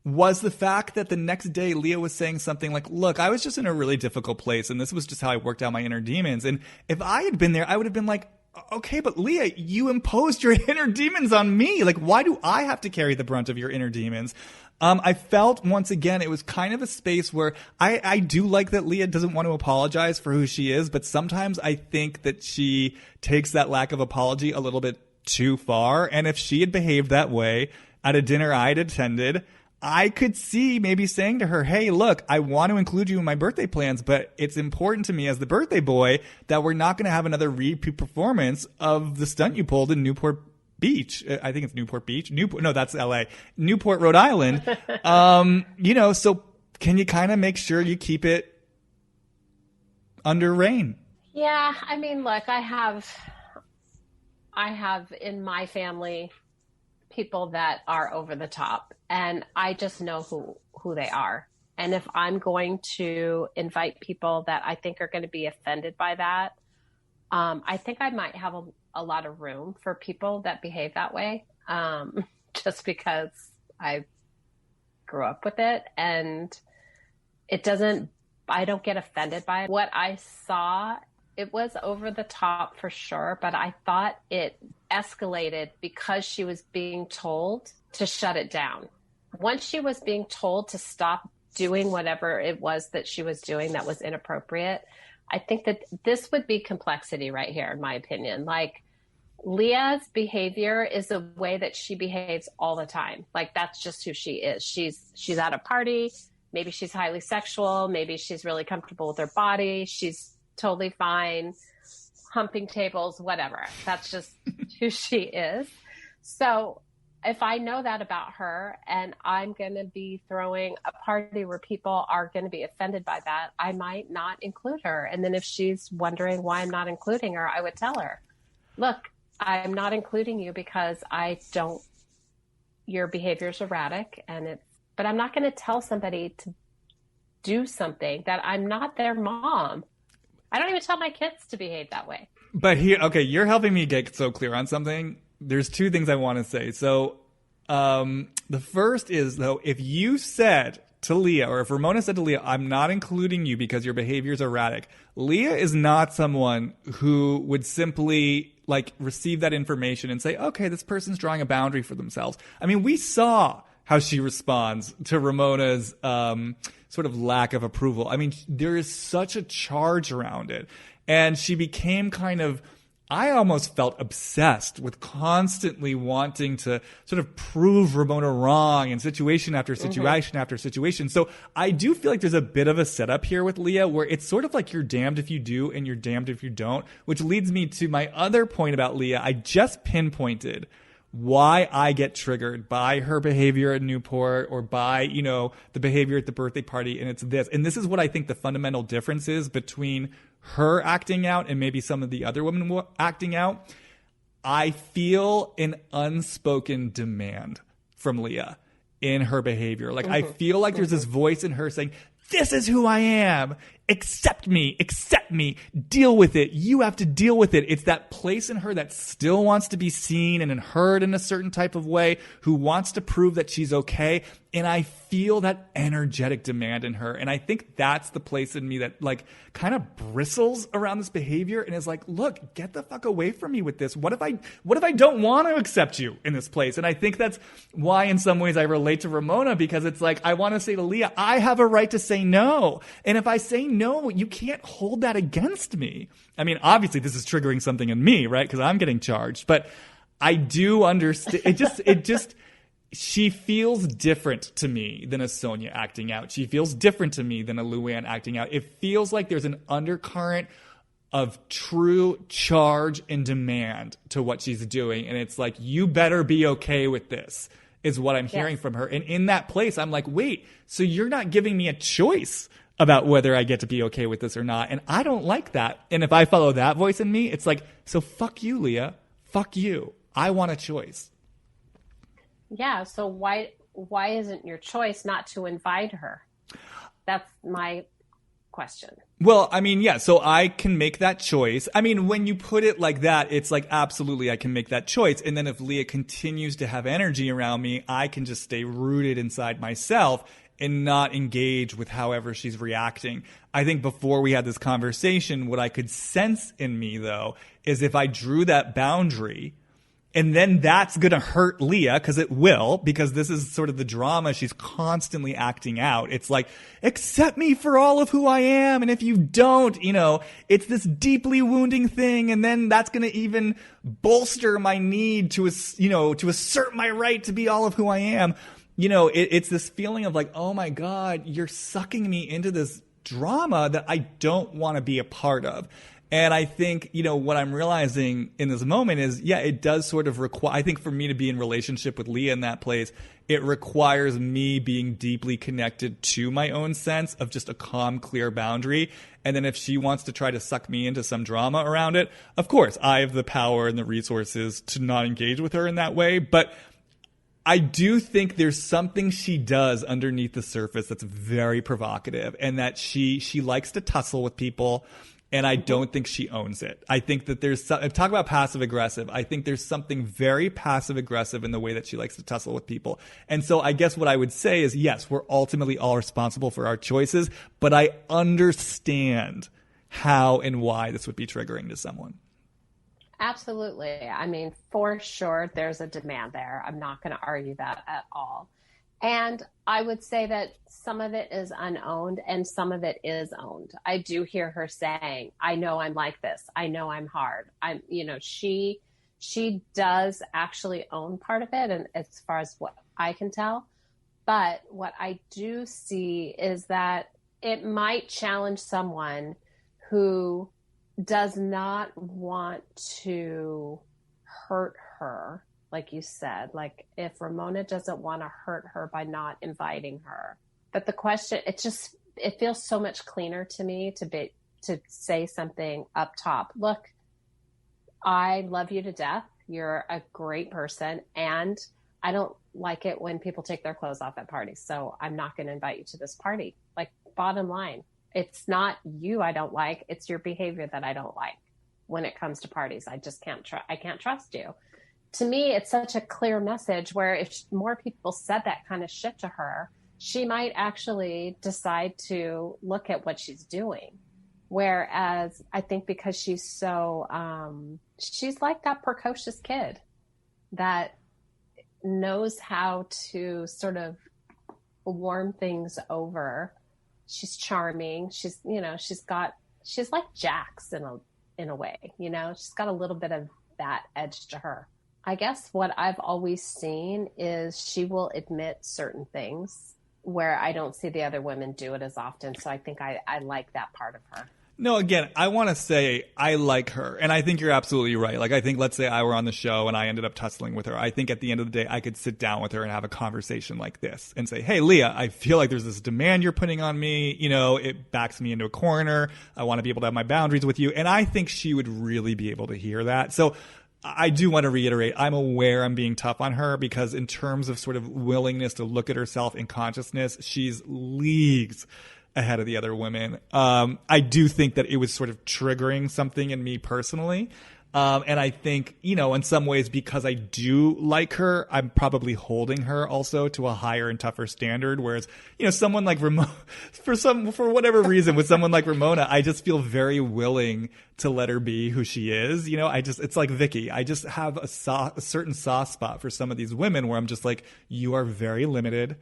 was the fact that the next day Leah was saying something like, look, I was just in a really difficult place, and this was just how I worked out my inner demons. And if I had been there, I would have been like, okay, but Leah, you imposed your inner demons on me. Like, why do I have to carry the brunt of your inner demons? I felt, once again, it was kind of a space where I do like that Leah doesn't want to apologize for who she is, but sometimes I think that she takes that lack of apology a little bit too far. And if she had behaved that way at a dinner I'd attended, I could see maybe saying to her, hey, look, I want to include you in my birthday plans, but it's important to me as the birthday boy that we're not going to have another repeat performance of the stunt you pulled in Newport Beach. I think it's Newport Beach. No, that's LA. Newport, Rhode Island. So can you kind of make sure you keep it under rein? Yeah. I mean, look, I have in my family people that are over the top, and I just know who they are. And if I'm going to invite people that I think are going to be offended by that, I think I might have a lot of room for people that behave that way, just because I grew up with it, and I don't get offended by it. What I saw, it was over the top for sure, but I thought it escalated because she was being told to shut it down. Once she was being told to stop doing whatever it was that she was doing that was inappropriate, I think that this would be complexity right here, in my opinion. Like, Leah's behavior is a way that she behaves all the time. Like, that's just who she is. She's at a party. Maybe she's highly sexual. Maybe she's really comfortable with her body. She's totally fine humping tables, whatever. That's just who she is. So if I know that about her and I'm going to be throwing a party where people are going to be offended by that, I might not include her. And then if she's wondering why I'm not including her, I would tell her, look, I'm not including you because your behavior's erratic, but I'm not going to tell somebody to do something that I'm not their mom. I don't even tell my kids to behave that way. But here, okay, you're helping me get so clear on something. There's two things I want to say. So the first is, though, if you said to Leah, or if Ramona said to Leah, I'm not including you because your behavior is erratic, Leah is not someone who would simply receive that information and say, okay, this person's drawing a boundary for themselves. I mean, we saw how she responds to Ramona's sort of lack of approval. I mean, there is such a charge around it. And she became I almost felt obsessed with constantly wanting to sort of prove Ramona wrong in situation after situation after situation. So I do feel like there's a bit of a setup here with Leah where it's sort of like you're damned if you do and you're damned if you don't, which leads me to my other point about Leah. I just pinpointed why I get triggered by her behavior at Newport or by, the behavior at the birthday party. And it's this. And this is what I think the fundamental difference is between her acting out and maybe some of the other women acting out. I feel an unspoken demand from Leah in her behavior. I feel like there's this voice in her saying, this is who I am. Accept me, deal with it. You have to deal with it. It's that place in her that still wants to be seen and heard in a certain type of way, who wants to prove that she's okay. And I feel that energetic demand in her. And I think that's the place in me that kind of bristles around this behavior and is like, look, get the fuck away from me with this. What if I don't want to accept you in this place? And I think that's why in some ways I relate to Ramona, because it's like, I want to say to Leah, I have a right to say no. And if I say no, you can't hold that against me. I mean, obviously this is triggering something in me, right? Because I'm getting charged, but I do understand. It just, she feels different to me than a Sonia acting out. She feels different to me than a Luann acting out. It feels like there's an undercurrent of true charge and demand to what she's doing. And it's like, you better be okay with this, is what I'm hearing from her. And in that place, I'm like, wait, so you're not giving me a choice about whether I get to be okay with this or not. And I don't like that. And if I follow that voice in me, it's like, so fuck you, Leah. Fuck you. I want a choice. Yeah. So why isn't your choice not to invite her? That's my question. Well, I mean, yeah, so I can make that choice. I mean, when you put it like that, it's like, absolutely, I can make that choice. And then if Leah continues to have energy around me, I can just stay rooted inside myself and not engage with however she's reacting. I think before we had this conversation, what I could sense in me, though, is if I drew that boundary, and then that's going to hurt Leah, because it will, because this is sort of the drama she's constantly acting out. It's like, accept me for all of who I am. And if you don't, it's this deeply wounding thing. And then that's going to even bolster my need to assert my right to be all of who I am. It's this feeling of like, oh my God, you're sucking me into this drama that I don't want to be a part of. And I think, what I'm realizing in this moment is, yeah, it does sort of require, I think for me to be in relationship with Leah in that place, it requires me being deeply connected to my own sense of just a calm, clear boundary. And then if she wants to try to suck me into some drama around it, of course, I have the power and the resources to not engage with her in that way. But I do think there's something she does underneath the surface that's very provocative, and that she likes to tussle with people. And I don't think she owns it. I think that talk about passive aggressive. I think there's something very passive aggressive in the way that she likes to tussle with people. And so I guess what I would say is, yes, we're ultimately all responsible for our choices, but I understand how and why this would be triggering to someone. Absolutely. I mean, for sure, there's a demand there. I'm not going to argue that at all. And I would say that some of it is unowned and some of it is owned. I do hear her saying, I know I'm like this. I know I'm hard. She does actually own part of it. And as far as what I can tell, but what I do see is that it might challenge someone who does not want to hurt her. Like you said, like if Ramona doesn't want to hurt her by not inviting her. But the question, it feels so much cleaner to me to say something up top. Look, I love you to death. You're a great person. And I don't like it when people take their clothes off at parties. So I'm not going to invite you to this party. Like, bottom line, it's not you I don't like. It's your behavior that I don't like when it comes to parties. I just can't trust you. To me, it's such a clear message where if more people said that kind of shit to her, she might actually decide to look at what she's doing. Whereas I think because she's so, she's like that precocious kid that knows how to sort of warm things over. She's charming. She's like Jax in a way, she's got a little bit of that edge to her. I guess what I've always seen is she will admit certain things where I don't see the other women do it as often. So I think I like that part of her. No, again, I want to say I like her. And I think you're absolutely right. Like, I think, let's say I were on the show and I ended up tussling with her. I think at the end of the day, I could sit down with her and have a conversation like this and say, hey, Leah, I feel like there's this demand you're putting on me. It backs me into a corner. I want to be able to have my boundaries with you. And I think she would really be able to hear that. So I do want to reiterate, I'm aware I'm being tough on her because in terms of sort of willingness to look at herself in consciousness, she's leagues ahead of the other women. I do think that it was sort of triggering something in me personally. And I think, in some ways, because I do like her, I'm probably holding her also to a higher and tougher standard. Whereas, someone like Ramona, for whatever reason, with someone like Ramona, I just feel very willing to let her be who she is. It's like Vicky. I just have a certain soft spot for some of these women where I'm just like, you are very limited.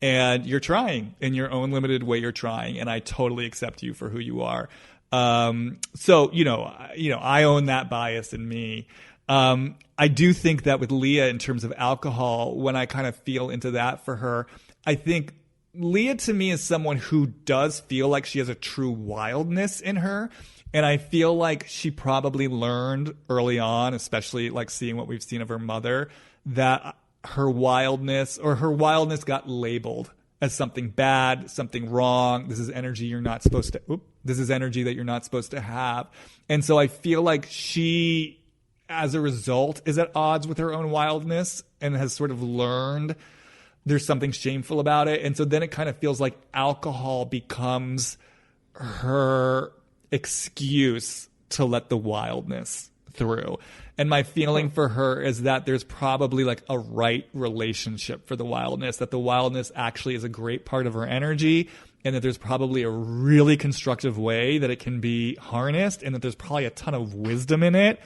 And you're trying in your own limited way. You're trying, and I totally accept you for who you are. So I own that bias in me. I do think that with Leah, in terms of alcohol, when I kind of feel into that for her, I think Leah to me is someone who does feel like she has a true wildness in her. And I feel like she probably learned early on, especially like seeing what we've seen of her mother, that her wildness got labeled as something bad, something wrong. This is energy you're not supposed to, this is energy that you're not supposed to have. And so I feel like she, as a result, is at odds with her own wildness and has sort of learned there's something shameful about it. And so then it kind of feels like alcohol becomes her excuse to let the wildness through. And my feeling for her is that there's probably like a right relationship for the wildness, that the wildness actually is a great part of her energy, and that there's probably a really constructive way that it can be harnessed, and that there's probably a ton of wisdom in it.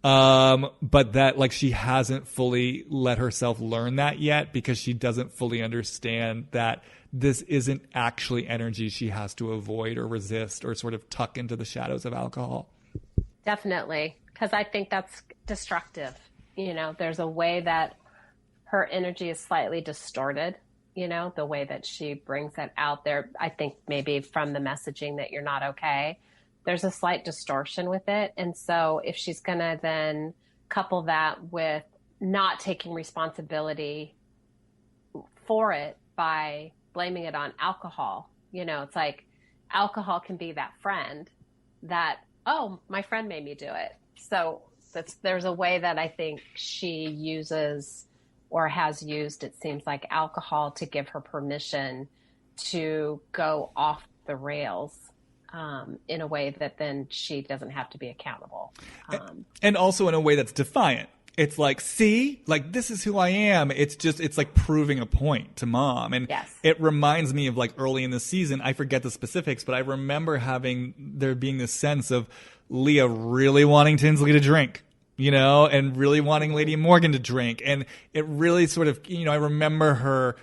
But that like she hasn't fully let herself learn that yet because she doesn't fully understand that this isn't actually energy she has to avoid or resist or sort of tuck into the shadows of alcohol. Definitely. Because I think that's destructive. There's a way that her energy is slightly distorted, the way that she brings it out there. I think maybe from the messaging that you're not okay, there's a slight distortion with it. And so if she's going to then couple that with not taking responsibility for it by blaming it on alcohol, it's like alcohol can be that friend that, oh, my friend made me do it. So there's a way that I think she uses or has used, it seems like, alcohol to give her permission to go off the rails in a way that then she doesn't have to be accountable. And also in a way that's defiant. It's like, see, like, this is who I am. It's like proving a point to mom. And yes. It reminds me of like early in the season, I forget the specifics, but I remember there being this sense of Leah really wanting Tinsley to drink, you know, and really wanting Lady Morgan to drink. And it really sort of, you know, I remember her,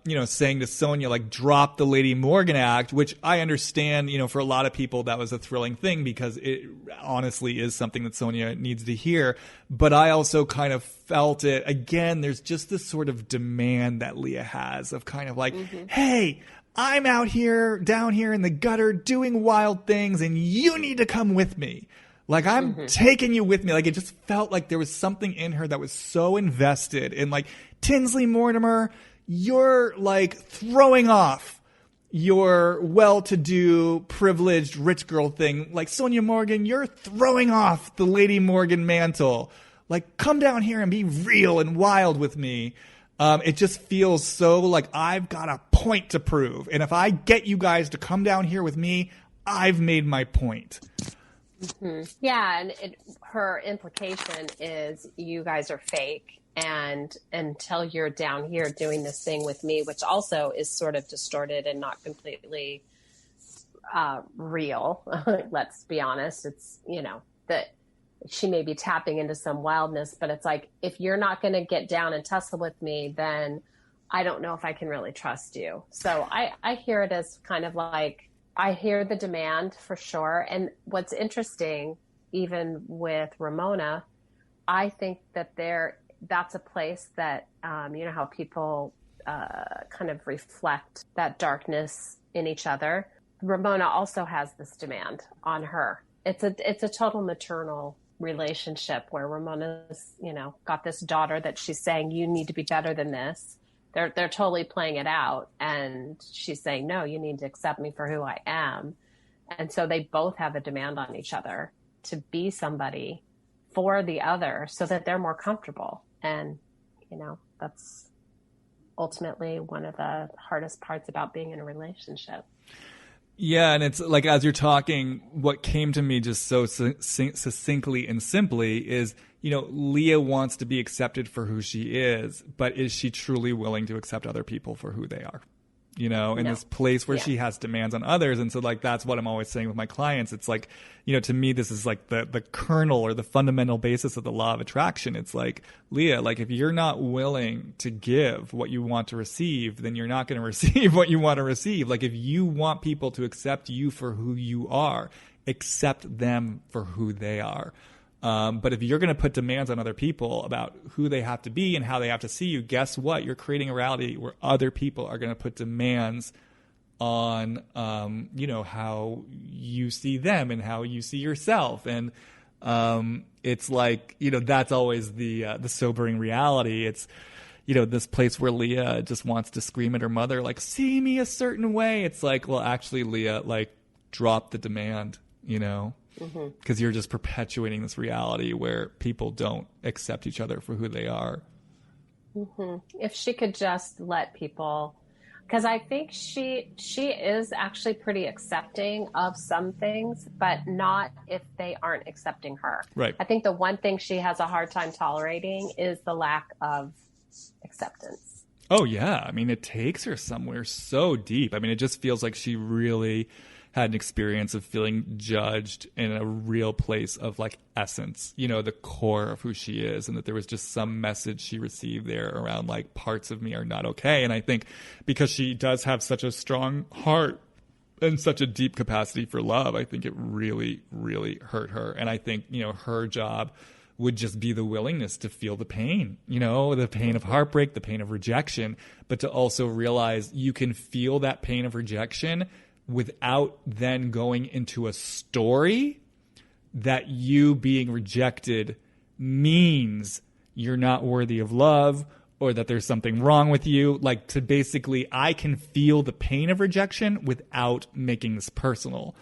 you know, saying to Sonia, like, drop the Lady Morgan act, which I understand, you know, for a lot of people that was a thrilling thing because it honestly is something that Sonia needs to hear. But I also kind of felt it, again, there's just this sort of demand that Leah has of kind of like, hey, I'm out here, down here in the gutter doing wild things and you need to come with me. Like, I'm taking you with me. Like, it just felt like there was something in her that was so invested in, like, Tinsley Mortimer, you're like throwing off your well-to-do, privileged, rich girl thing. Like, Sonia Morgan, you're throwing off the Lady Morgan mantle. Like, come down here and be real and wild with me. It just feels so like I've got a point to prove. And if I get you guys to come down here with me, I've made my point. Yeah, and her implication is you guys are fake. And until you're down here doing this thing with me, which also is sort of distorted and not completely real, let's be honest. It's, you know, that she may be tapping into some wildness, but it's like, if you're not going to get down and tussle with me, then I don't know if I can really trust you. So I hear it as kind of like, I hear the demand for sure. And what's interesting, even with Ramona, I think that that's a place that, you know, how people kind of reflect that darkness in each other. Ramona also has this demand on her. It's a total maternal relationship where Ramona's, you know, got this daughter that she's saying, you need to be better than this. They're totally playing it out. And she's saying, no, you need to accept me for who I am. And so they both have a demand on each other to be somebody for the other so that they're more comfortable. And, you know, that's ultimately one of the hardest parts about being in a relationship. Yeah, and it's like, as you're talking, what came to me just so succinctly and simply is, you know, Leah wants to be accepted for who she is, but is she truly willing to accept other people for who they are? You know, in this place where she has demands on others. And so, like, that's what I'm always saying with my clients. It's like, you know, to me, this is like the kernel or the fundamental basis of the law of attraction. It's like, Leah, like, if you're not willing to give what you want to receive, then you're not going to receive what you want to receive. Like, if you want people to accept you for who you are, accept them for who they are. But if you're going to put demands on other people about who they have to be and how they have to see you, guess what? You're creating a reality where other people are going to put demands on, you know, how you see them and how you see yourself. And it's like, you know, that's always the sobering reality. It's, you know, this place where Leah just wants to scream at her mother, like, see me a certain way. It's like, well, actually, Leah, like, drop the demand, you know? Because you're just perpetuating this reality where people don't accept each other for who they are. If she could just let people, because I think she is actually pretty accepting of some things, but not if they aren't accepting her. Right. I think the one thing she has a hard time tolerating is the lack of acceptance. Oh, yeah. I mean, it takes her somewhere so deep. I mean, it just feels like she really had an experience of feeling judged in a real place of, like, essence, you know, the core of who she is, and that there was just some message she received there around, like, parts of me are not okay. And I think because she does have such a strong heart and such a deep capacity for love, I think it really, really hurt her. And I think, you know, her job would just be the willingness to feel the pain, you know, the pain of heartbreak, the pain of rejection, but to also realize you can feel that pain of rejection without then going into a story that you being rejected means you're not worthy of love or that there's something wrong with you. Like, to basically, I can feel the pain of rejection without making this personal.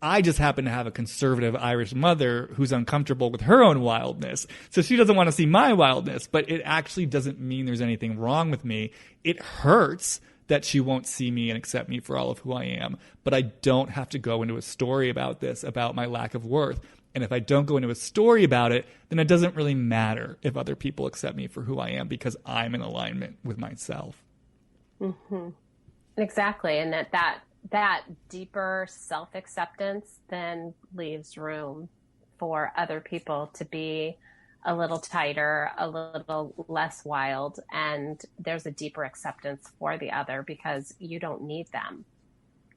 I just happen to have a conservative Irish mother who's uncomfortable with her own wildness. So she doesn't want to see my wildness, but it actually doesn't mean there's anything wrong with me. It hurts that she won't see me and accept me for all of who I am. But I don't have to go into a story about this, about my lack of worth. And if I don't go into a story about it, then it doesn't really matter if other people accept me for who I am because I'm in alignment with myself. Mm-hmm. Exactly. And that deeper self-acceptance then leaves room for other people to be a little tighter, a little less wild, and there's a deeper acceptance for the other because you don't need them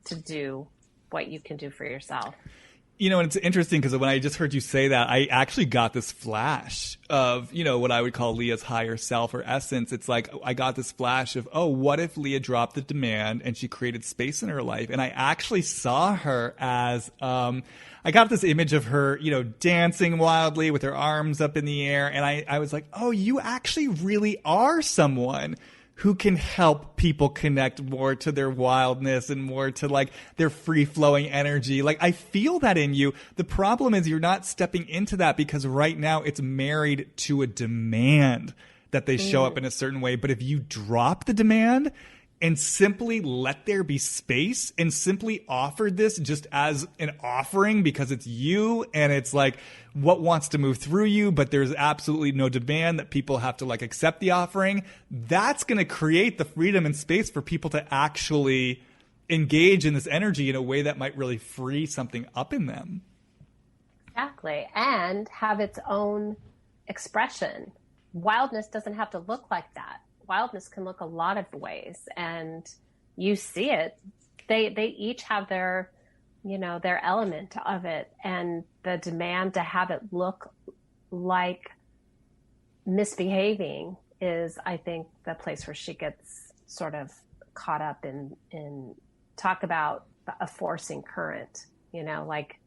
to do what you can do for yourself. You know, and it's interesting because when I just heard you say that, I actually got this flash of, you know, what I would call Leah's higher self or essence. It's like I got this flash of, oh, what if Leah dropped the demand and she created space in her life? And I actually saw her as, I got this image of her, you know, dancing wildly with her arms up in the air. And I was like, oh, you actually really are someone who can help people connect more to their wildness and more to like their free flowing energy. Like I feel that in you. The problem is you're not stepping into that because right now it's married to a demand that they show up in a certain way. But if you drop the demand and simply let there be space and simply offer this just as an offering because it's you and it's like what wants to move through you, but there's absolutely no demand that people have to like accept the offering, that's going to create the freedom and space for people to actually engage in this energy in a way that might really free something up in them. Exactly. And have its own expression. Wildness doesn't have to look like that. Wildness can look a lot of ways, and you see it. They each have their, you know, their element of it, and the demand to have it look like misbehaving is, I think, the place where she gets sort of caught up in talk about a forcing current, you know, like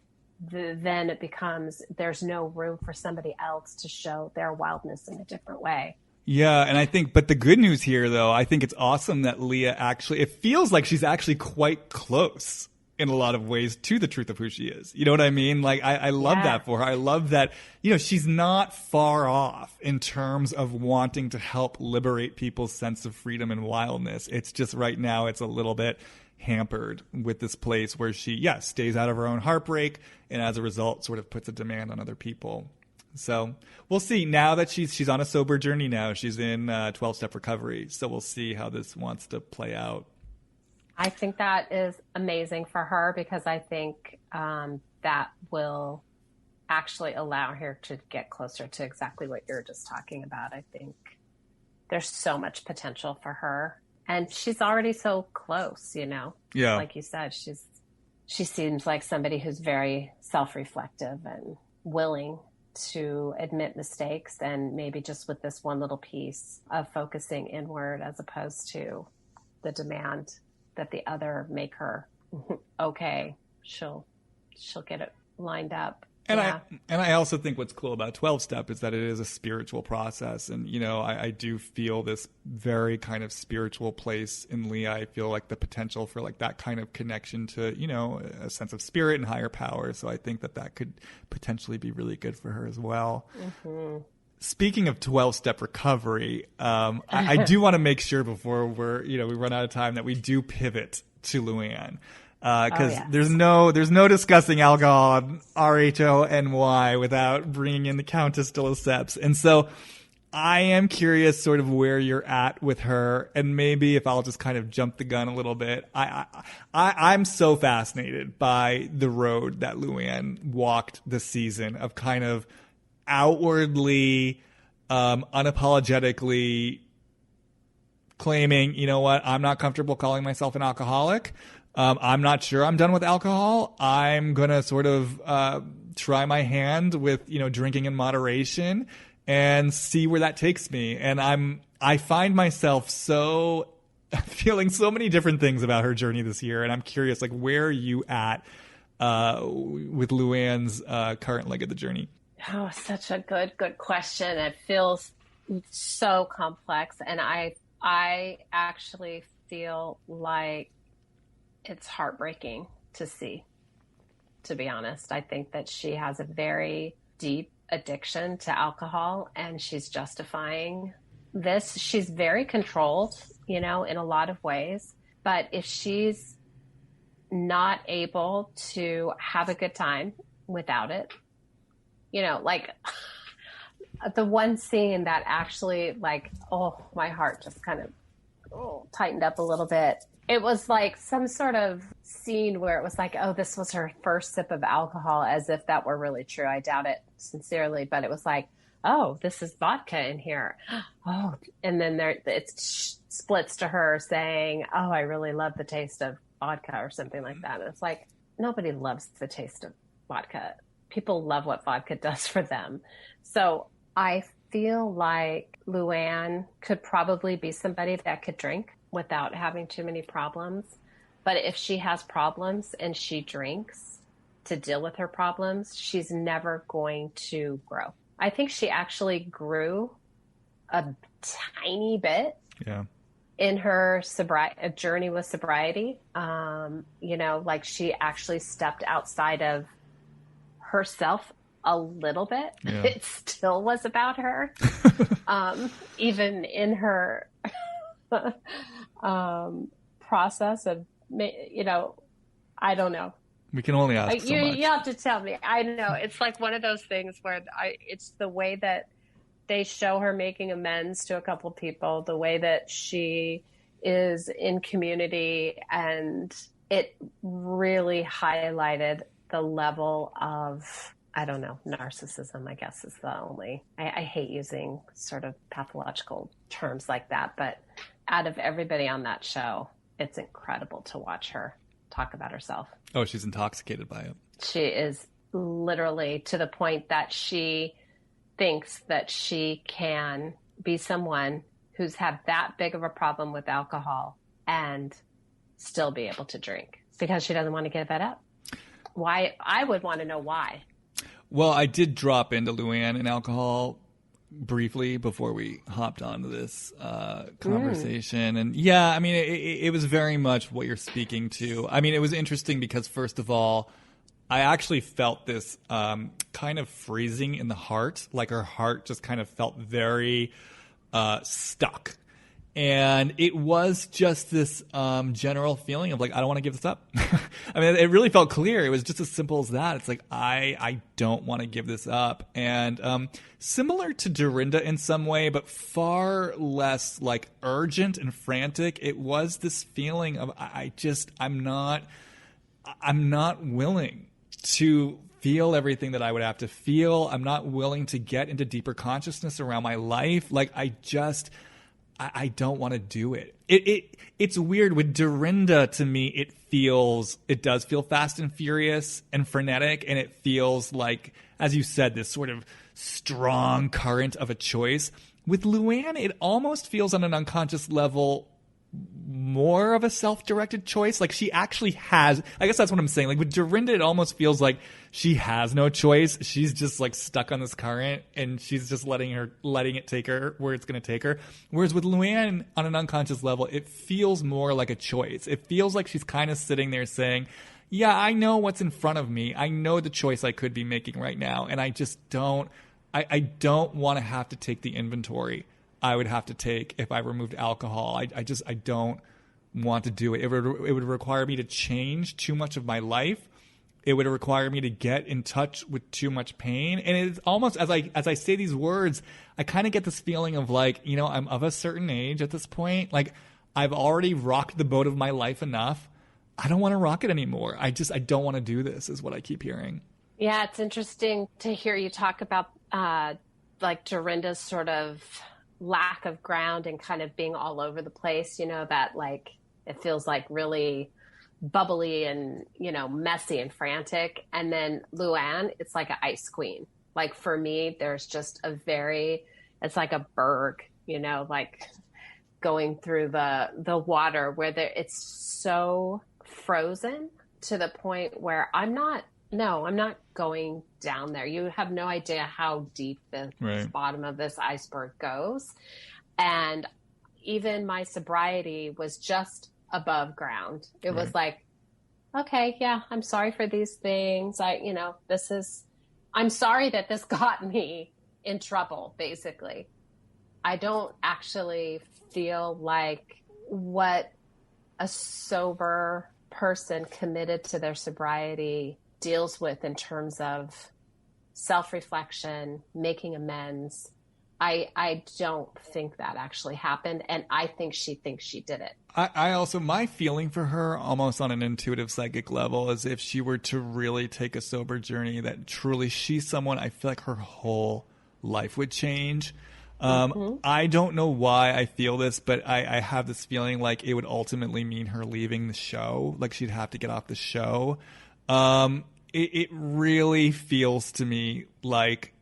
then it becomes there's no room for somebody else to show their wildness in a different way. Yeah, and I think, but the good news here, though, I think it's awesome that Leah actually, it feels like she's actually quite close in a lot of ways to the truth of who she is. You know what I mean? Like, I love that for her. I love that, you know, she's not far off in terms of wanting to help liberate people's sense of freedom and wildness. It's just right now it's a little bit hampered with this place where she, stays out of her own heartbreak and as a result sort of puts a demand on other people. So we'll see now that she's on a sober journey now. She's in 12-step recovery. So we'll see how this wants to play out. I think that is amazing for her because I think that will actually allow her to get closer to exactly what you're just talking about. I think there's so much potential for her. And she's already so close, you know? Yeah. Like you said, she seems like somebody who's very self-reflective and willing to admit mistakes, and maybe just with this one little piece of focusing inward as opposed to the demand that the other make her okay, she'll get it lined up. And I also think what's cool about 12-step is that it is a spiritual process. And, you know, I do feel this very kind of spiritual place in Leah. I feel like the potential for like that kind of connection to, you know, a sense of spirit and higher power. So I think that could potentially be really good for her as well. Mm-hmm. Speaking of 12-step recovery, I do want to make sure before we run out of time that we do pivot to Luann. Because there's no discussing alcohol, RHONY, without bringing in the Countess DeLesseps. And so I am curious sort of where you're at with her, and maybe if I'll just kind of jump the gun a little bit. I'm so fascinated by the road that Luann walked this season of kind of outwardly, unapologetically claiming, you know what, I'm not comfortable calling myself an alcoholic. I'm not sure I'm done with alcohol. I'm going to sort of try my hand with, you know, drinking in moderation and see where that takes me. And I find myself feeling so many different things about her journey this year. And I'm curious, like, where are you at with Luann's current leg of the journey? Oh, such a good question. It feels so complex. And I actually feel like it's heartbreaking to see. to be honest. I think that she has a very deep addiction to alcohol, and she's justifying this. She's very controlled, in a lot of ways. But if she's not able to have a good time without it, like the one scene that actually, like, oh, my heart just kind of tightened up a little bit. It was like some sort of scene where it was like, oh, this was her first sip of alcohol, as if that were really true. I doubt it sincerely, but it was like, oh, this is vodka in here. Oh, and then it splits to her saying, oh, I really love the taste of vodka or something like that. And it's like, nobody loves the taste of vodka. People love what vodka does for them. So I feel like Luann could probably be somebody that could drink without having too many problems. But if she has problems and she drinks to deal with her problems, she's never going to grow. I think she actually grew a tiny bit in her journey with sobriety. Like she actually stepped outside of herself a little bit. Yeah. It still was about her. Even in her process of, I don't know. We can only ask so much. You have to tell me. I know. It's like one of those things where it's the way that they show her making amends to a couple people, the way that she is in community, and it really highlighted the level of, I don't know, narcissism, I guess is the only, I hate using sort of pathological terms like that, but out of everybody on that show, it's incredible to watch her talk about herself. Oh, she's intoxicated by it. She is literally to the point that she thinks that she can be someone who's had that big of a problem with alcohol and still be able to drink because she doesn't want to give that up. Why? I would want to know why. Well, I did drop into Luann and alcohol briefly before we hopped onto this conversation. And yeah, I mean, it was very much what you're speaking to. I mean, it was interesting because, first of all, I actually felt this kind of freezing in the heart. Like her heart just kind of felt very stuck. And it was just this general feeling of like, I don't want to give this up. I mean, it really felt clear. It was just as simple as that. It's like, I don't want to give this up. And similar to Dorinda in some way, but far less like urgent and frantic. It was this feeling of, I'm not willing to feel everything that I would have to feel. I'm not willing to get into deeper consciousness around my life. Like I don't want to do it. It's weird with Dorinda. To me, it does feel fast and furious and frenetic, and it feels like, as you said, this sort of strong current of a choice. With Luann, it almost feels on an unconscious level more of a self-directed choice. Like she actually has, I guess that's what I'm saying. Like with Dorinda, it almost feels like she has no choice. She's just like stuck on this current and she's just letting it take her where it's going to take her. Whereas with Luann, on an unconscious level, it feels more like a choice. It feels like she's kind of sitting there saying, yeah, I know what's in front of me. I know the choice I could be making right now. And I just don't want to have to take the inventory I would have to take if I removed alcohol. I don't want to do it. It would require me to change too much of my life. It would require me to get in touch with too much pain. And it's almost, as I say these words, I kind of get this feeling of like, I'm of a certain age at this point. Like I've already rocked the boat of my life enough. I don't want to rock it anymore. I don't want to do this, is what I keep hearing. Yeah, it's interesting to hear you talk about like Dorinda's sort of lack of ground and kind of being all over the place, that like it feels like really bubbly and messy and frantic. And then Luann, it's like an ice queen. Like for me, there's just it's like a berg, like going through the water where it's so frozen to the point where I'm not going down there. You have no idea how deep the bottom of this iceberg goes. And even my sobriety was just above ground. It was like okay, yeah, I'm sorry for these things. I'm sorry that this got me in trouble, basically. I don't actually feel like what a sober person committed to their sobriety deals with in terms of self-reflection, making amends. I don't think that actually happened, and I think she thinks she did it. I also, my feeling for her, almost on an intuitive psychic level, is if she were to really take a sober journey, that truly she's someone, I feel like her whole life would change. I don't know why I feel this, but I have this feeling like it would ultimately mean her leaving the show. Like she'd have to get off the show. It really feels to me like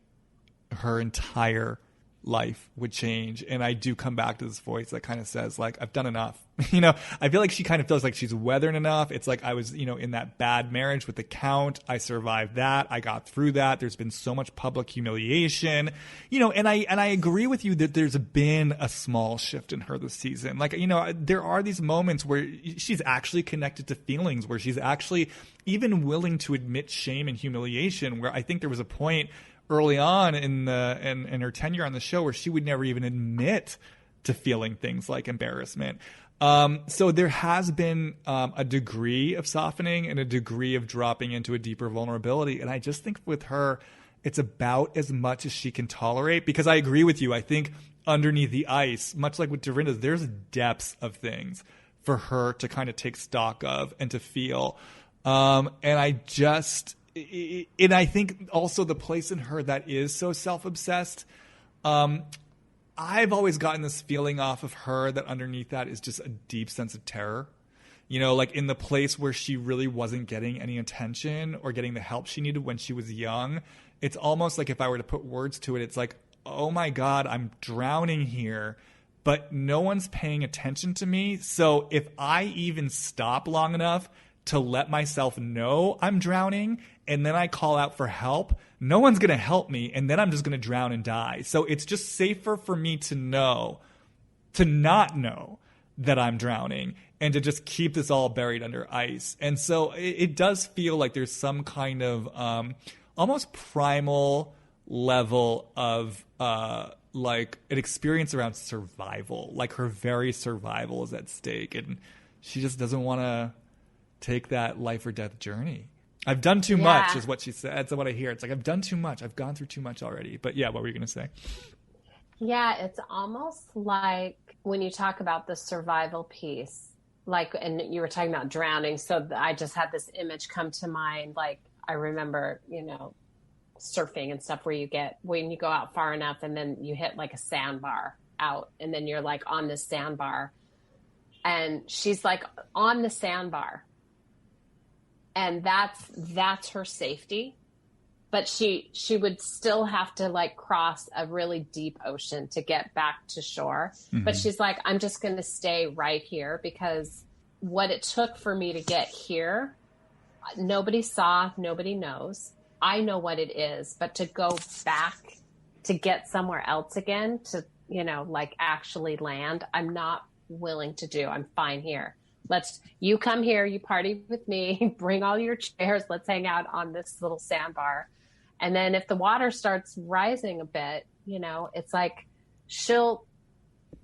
her entire life would change. And I do come back to this voice that kind of says, like, I've done enough. I feel like she kind of feels like she's weathered enough. It's like I was, in that bad marriage with the Count. I survived that. I got through that. There's been so much public humiliation, and I agree with you that there's been a small shift in her this season. Like, there are these moments where she's actually connected to feelings, where she's actually even willing to admit shame and humiliation, where I think there was a point early on in her tenure on the show where she would never even admit to feeling things like embarrassment. So there has been a degree of softening and a degree of dropping into a deeper vulnerability. And I just think with her, it's about as much as she can tolerate, because I agree with you. I think underneath the ice, much like with Dorinda, there's depths of things for her to kind of take stock of and to feel. And I think also the place in her that is so self-obsessed, I've always gotten this feeling off of her that underneath that is just a deep sense of terror. Like in the place where she really wasn't getting any attention or getting the help she needed when she was young. It's almost like, if I were to put words to it, it's like, oh my God, I'm drowning here, but no one's paying attention to me. So if I even stop long enough to let myself know I'm drowning, and then I call out for help, no one's going to help me, and then I'm just going to drown and die. So it's just safer for me to not know that I'm drowning, and to just keep this all buried under ice. And so it does feel like there's some kind of almost primal level of like an experience around survival. Like her very survival is at stake, and she just doesn't want to take that life or death journey. I've done too much is what she said. That's what I hear. It's like, I've done too much. I've gone through too much already. But yeah, what were you going to say? Yeah, it's almost like when you talk about the survival piece, like, and you were talking about drowning. So I just had this image come to mind. Like, I remember, surfing and stuff, where when you go out far enough and then you hit like a sandbar out, and then you're like on this sandbar, and she's like on the sandbar. And that's her safety, but she would still have to like cross a really deep ocean to get back to shore. Mm-hmm. But she's like, I'm just going to stay right here, because what it took for me to get here, nobody saw, nobody knows. I know what it is, but to go back to get somewhere else again, to, like actually land, I'm not willing to do. I'm fine here. You come here, you party with me, bring all your chairs, let's hang out on this little sandbar. And then if the water starts rising a bit, it's like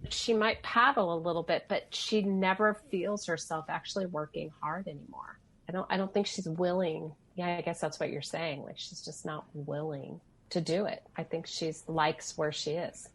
she might paddle a little bit, but she never feels herself actually working hard anymore. I don't think she's willing. Yeah, I guess that's what you're saying. Like, she's just not willing to do it. I think she's likes where she is.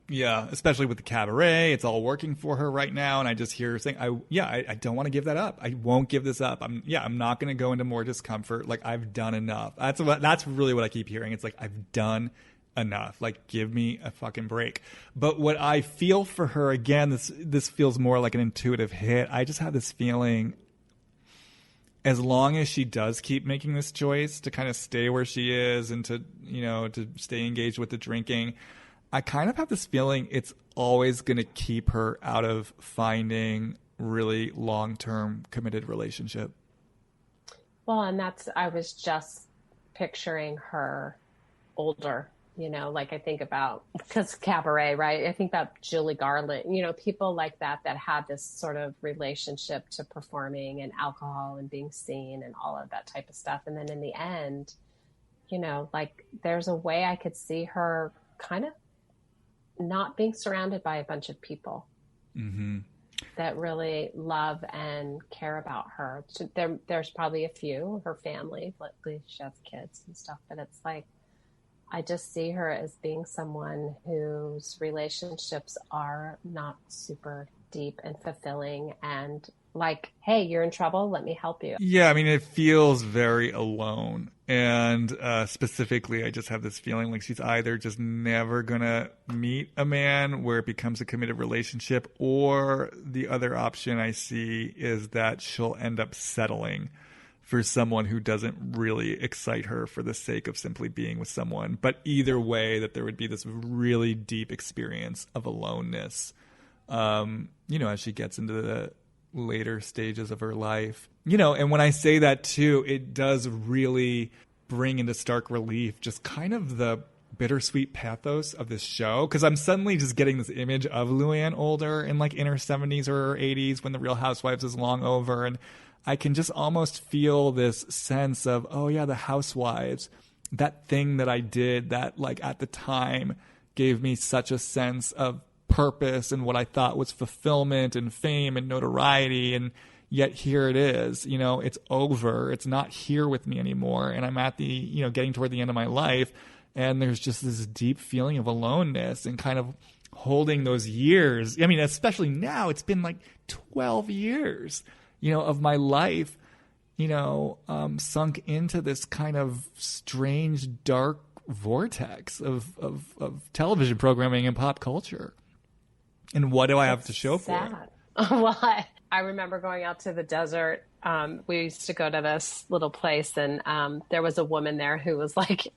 Yeah, especially with the cabaret. It's all working for her right now. And I just hear her saying, I don't want to give that up. I won't give this up. I'm not going to go into more discomfort. Like, I've done enough. That's really what I keep hearing. It's like, I've done enough. Like, give me a fucking break. But what I feel for her, again, this feels more like an intuitive hit. I just have this feeling, as long as she does keep making this choice to kind of stay where she is and to stay engaged with the drinking, I kind of have this feeling it's always going to keep her out of finding really long-term committed relationship. Well, and I was just picturing her older, You know, like I think about, because Cabaret, right? I think about Julie Garland, you know, people like that had this sort of relationship to performing and alcohol and being seen and all of that type of stuff. And then in the end, you know, like there's a way I could see her kind of not being surrounded by a bunch of people that really love and care about her. So there's probably a few, her family, luckily she has kids and stuff, but it's like, I just see her as being someone whose relationships are not super deep and fulfilling and like, hey, you're in trouble, let me help you. Yeah, I mean, it feels very alone. And specifically, I just have this feeling like she's either just never going to meet a man where it becomes a committed relationship, or the other option I see is that she'll end up settling for someone who doesn't really excite her for the sake of simply being with someone. But either way, that there would be this really deep experience of aloneness, you know, as she gets into the later stages of her life. You know, and when I say that too, it does really bring into stark relief just kind of the bittersweet pathos of this show. Because I'm suddenly just getting this image of Luann older in like in her 70s or her 80s when The Real Housewives is long over, and I can just almost feel this sense of, oh yeah, the Housewives, that thing that I did that like at the time gave me such a sense of purpose and what I thought was fulfillment and fame and notoriety. And yet here it is, you know, it's over. It's not here with me anymore. And I'm at the, you know, getting toward the end of my life. And there's just this deep feeling of aloneness and kind of holding those years. I mean, especially now, it's been like 12 years. You know, of my life, you know, sunk into this kind of strange, dark vortex of television programming and pop culture. And what do I have to show for it? Well, I remember going out to the desert. We used to go to this little place, and there was a woman there who was like,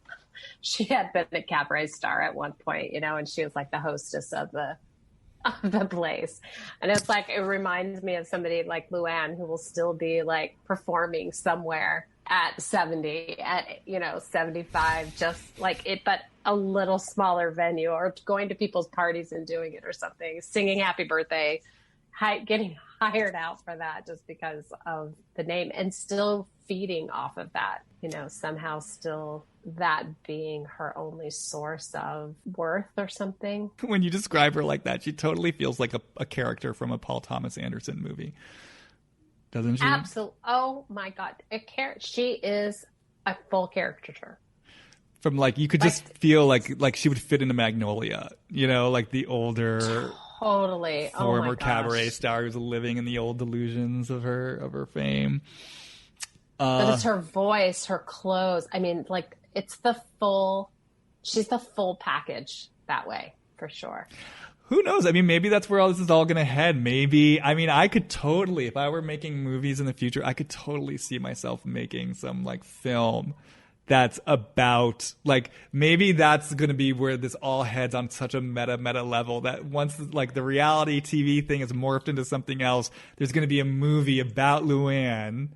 she had been a cabaret star at one point, you know, and she was like the hostess of the place. And it's like, it reminds me of somebody like Luann, who will still be like performing somewhere at 70, at, you know, 75, just like it, but a little smaller venue, or going to people's parties and doing it or something, singing happy birthday, getting hired out for that just because of the name, and still feeding off of that, you know, somehow still that being her only source of worth or something. When you describe her like that, she totally feels like a character from a Paul Thomas Anderson movie, doesn't she? Absolutely. Oh my God. She is a full caricature. From like, you could just feel like she would fit into Magnolia, you know, like the older, totally former cabaret star who's living in the old delusions of her fame. But it's her voice, her clothes. I mean, like, she's the full package that way, for sure. Who knows? I mean, maybe that's where all this is all going to head. Maybe, I mean, I could totally, if I were making movies in the future, I could totally see myself making some like film that's about, like, maybe that's going to be where this all heads on such a meta level that once like the reality TV thing is morphed into something else, there's going to be a movie about Luann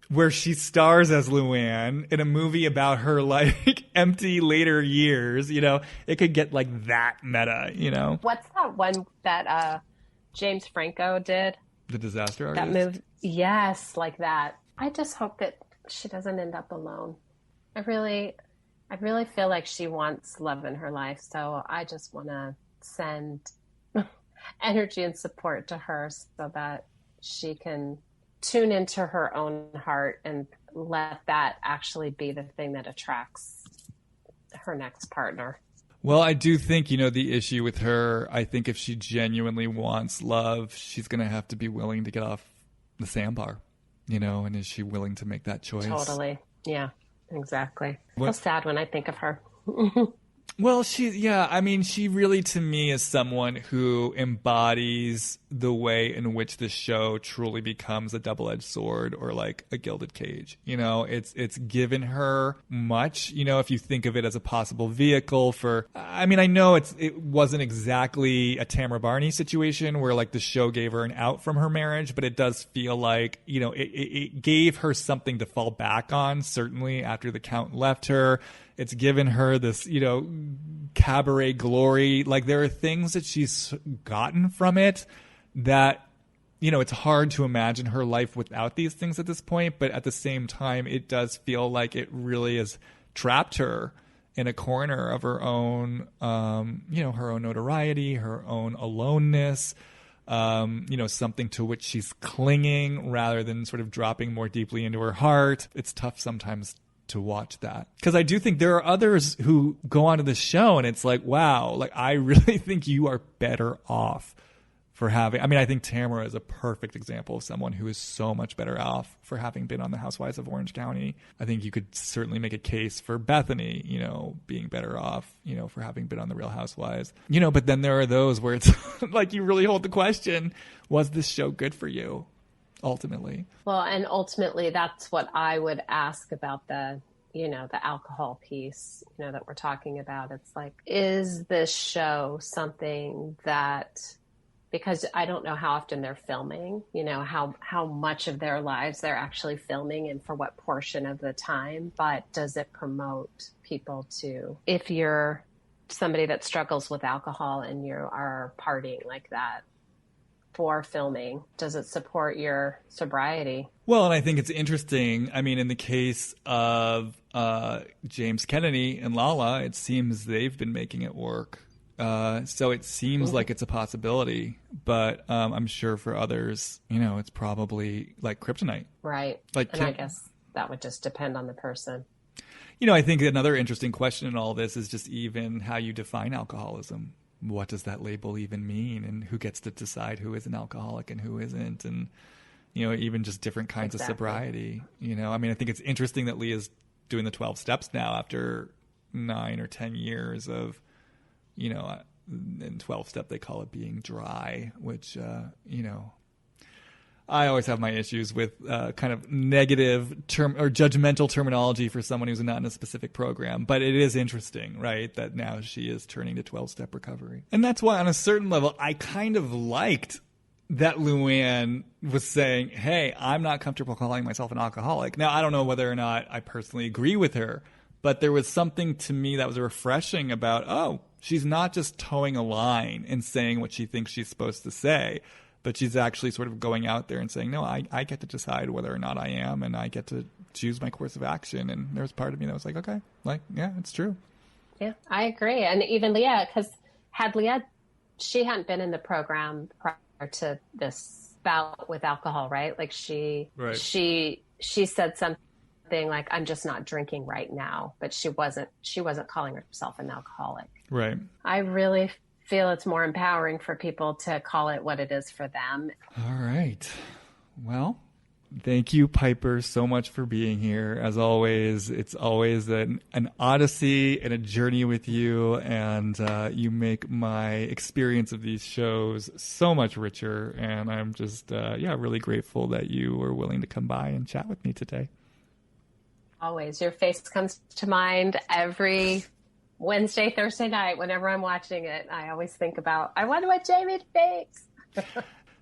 where she stars as Luann in a movie about her like empty later years. You know, it could get like that meta, you know. What's that one that James Franco did? The Disaster Artist? That movie. Yes, like that. I just hope that she doesn't end up alone. I really feel like she wants love in her life. So I just want to send energy and support to her so that she can tune into her own heart and let that actually be the thing that attracts her next partner. Well, I do think, you know, the issue with her, I think if she genuinely wants love, she's going to have to be willing to get off the sandbar, you know, and is she willing to make that choice? Totally. Yeah, exactly. I feel sad when I think of her. Well, I mean, she really, to me, is someone who embodies the way in which this show truly becomes a double-edged sword or like a gilded cage. You know, it's given her much, you know, if you think of it as a possible vehicle for, I mean, I know it wasn't exactly a Tamara Barney situation where like the show gave her an out from her marriage, but it does feel like, you know, it gave her something to fall back on, certainly after the Count left her. It's given her this, you know, cabaret glory. Like there are things that she's gotten from it that, you know, it's hard to imagine her life without these things at this point. But at the same time, it does feel like it really has trapped her in a corner of her own, you know, her own notoriety, her own aloneness, you know, something to which she's clinging rather than sort of dropping more deeply into her heart. It's tough sometimes to watch that, because I do think there are others who go onto the show and it's like, wow, like I really think you are better off for having, I mean, I think Tamara is a perfect example of someone who is so much better off for having been on the Housewives of Orange County. I think you could certainly make a case for Bethany, you know, being better off, you know, for having been on the Real Housewives, you know, but then there are those where it's like you really hold the question, was this show good for you? Ultimately. Well, and ultimately that's what I would ask about the, you know, the alcohol piece, you know, that we're talking about. It's like, is this show something that, because I don't know how often they're filming, you know, how much of their lives they're actually filming and for what portion of the time, but does it promote people to, if you're somebody that struggles with alcohol and you are partying like that for filming, does it support your sobriety? Well, and I think it's interesting. I mean, in the case of James Kennedy and Lala, it seems they've been making it work. So it seems like it's a possibility, but I'm sure for others, you know, it's probably like kryptonite. Right. Like, and I guess that would just depend on the person. You know, I think another interesting question in all this is just even how you define alcoholism. What does that label even mean? And who gets to decide who is an alcoholic and who isn't? And, you know, even just different kinds of sobriety. You know, I mean, I think it's interesting that Leah's doing the 12 steps now after 9 or 10 years of, you know, in 12 step, they call it being dry, which, you know, I always have my issues with kind of negative term or judgmental terminology for someone who's not in a specific program. But it is interesting, right, that now she is turning to 12-step recovery. And that's why on a certain level, I kind of liked that Luann was saying, hey, I'm not comfortable calling myself an alcoholic. Now, I don't know whether or not I personally agree with her, but there was something to me that was refreshing about, oh, she's not just towing a line and saying what she thinks she's supposed to say, but she's actually sort of going out there and saying, no, I get to decide whether or not I am, and I get to choose my course of action. And there was part of me that was like, okay, like, yeah, it's true. Yeah, I agree. And even Leah, because had Leah, she hadn't been in the program prior to this bout with alcohol, right? Like she said something like, I'm just not drinking right now, but she wasn't calling herself an alcoholic. Right. I really feel it's more empowering for people to call it what it is for them. All right. Well, thank you, Piper, so much for being here. As always, it's always an odyssey and a journey with you, and you make my experience of these shows so much richer, and I'm just, really grateful that you were willing to come by and chat with me today. Always. Your face comes to mind every Wednesday, Thursday night, whenever I'm watching it. I always think about, I wonder what Jamie thinks.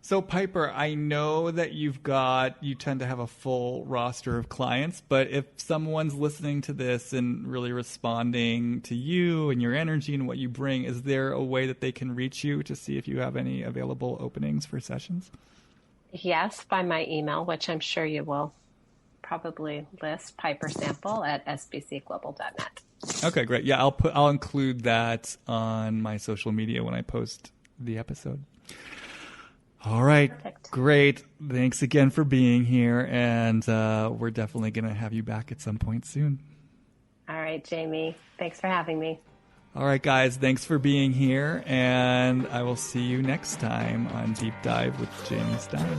So Piper, I know that you tend to have a full roster of clients, but if someone's listening to this and really responding to you and your energy and what you bring, is there a way that they can reach you to see if you have any available openings for sessions? Yes, by my email, which I'm sure you will probably list, pipersample@sbcglobal.net. Okay, great. Yeah, I'll include that on my social media when I post the episode. All right. Perfect. Great. Thanks again for being here, and we're definitely going to have you back at some point soon. All right, Jamie. Thanks for having me. All right, guys. Thanks for being here, and I will see you next time on Deep Dive with Jamie Stein.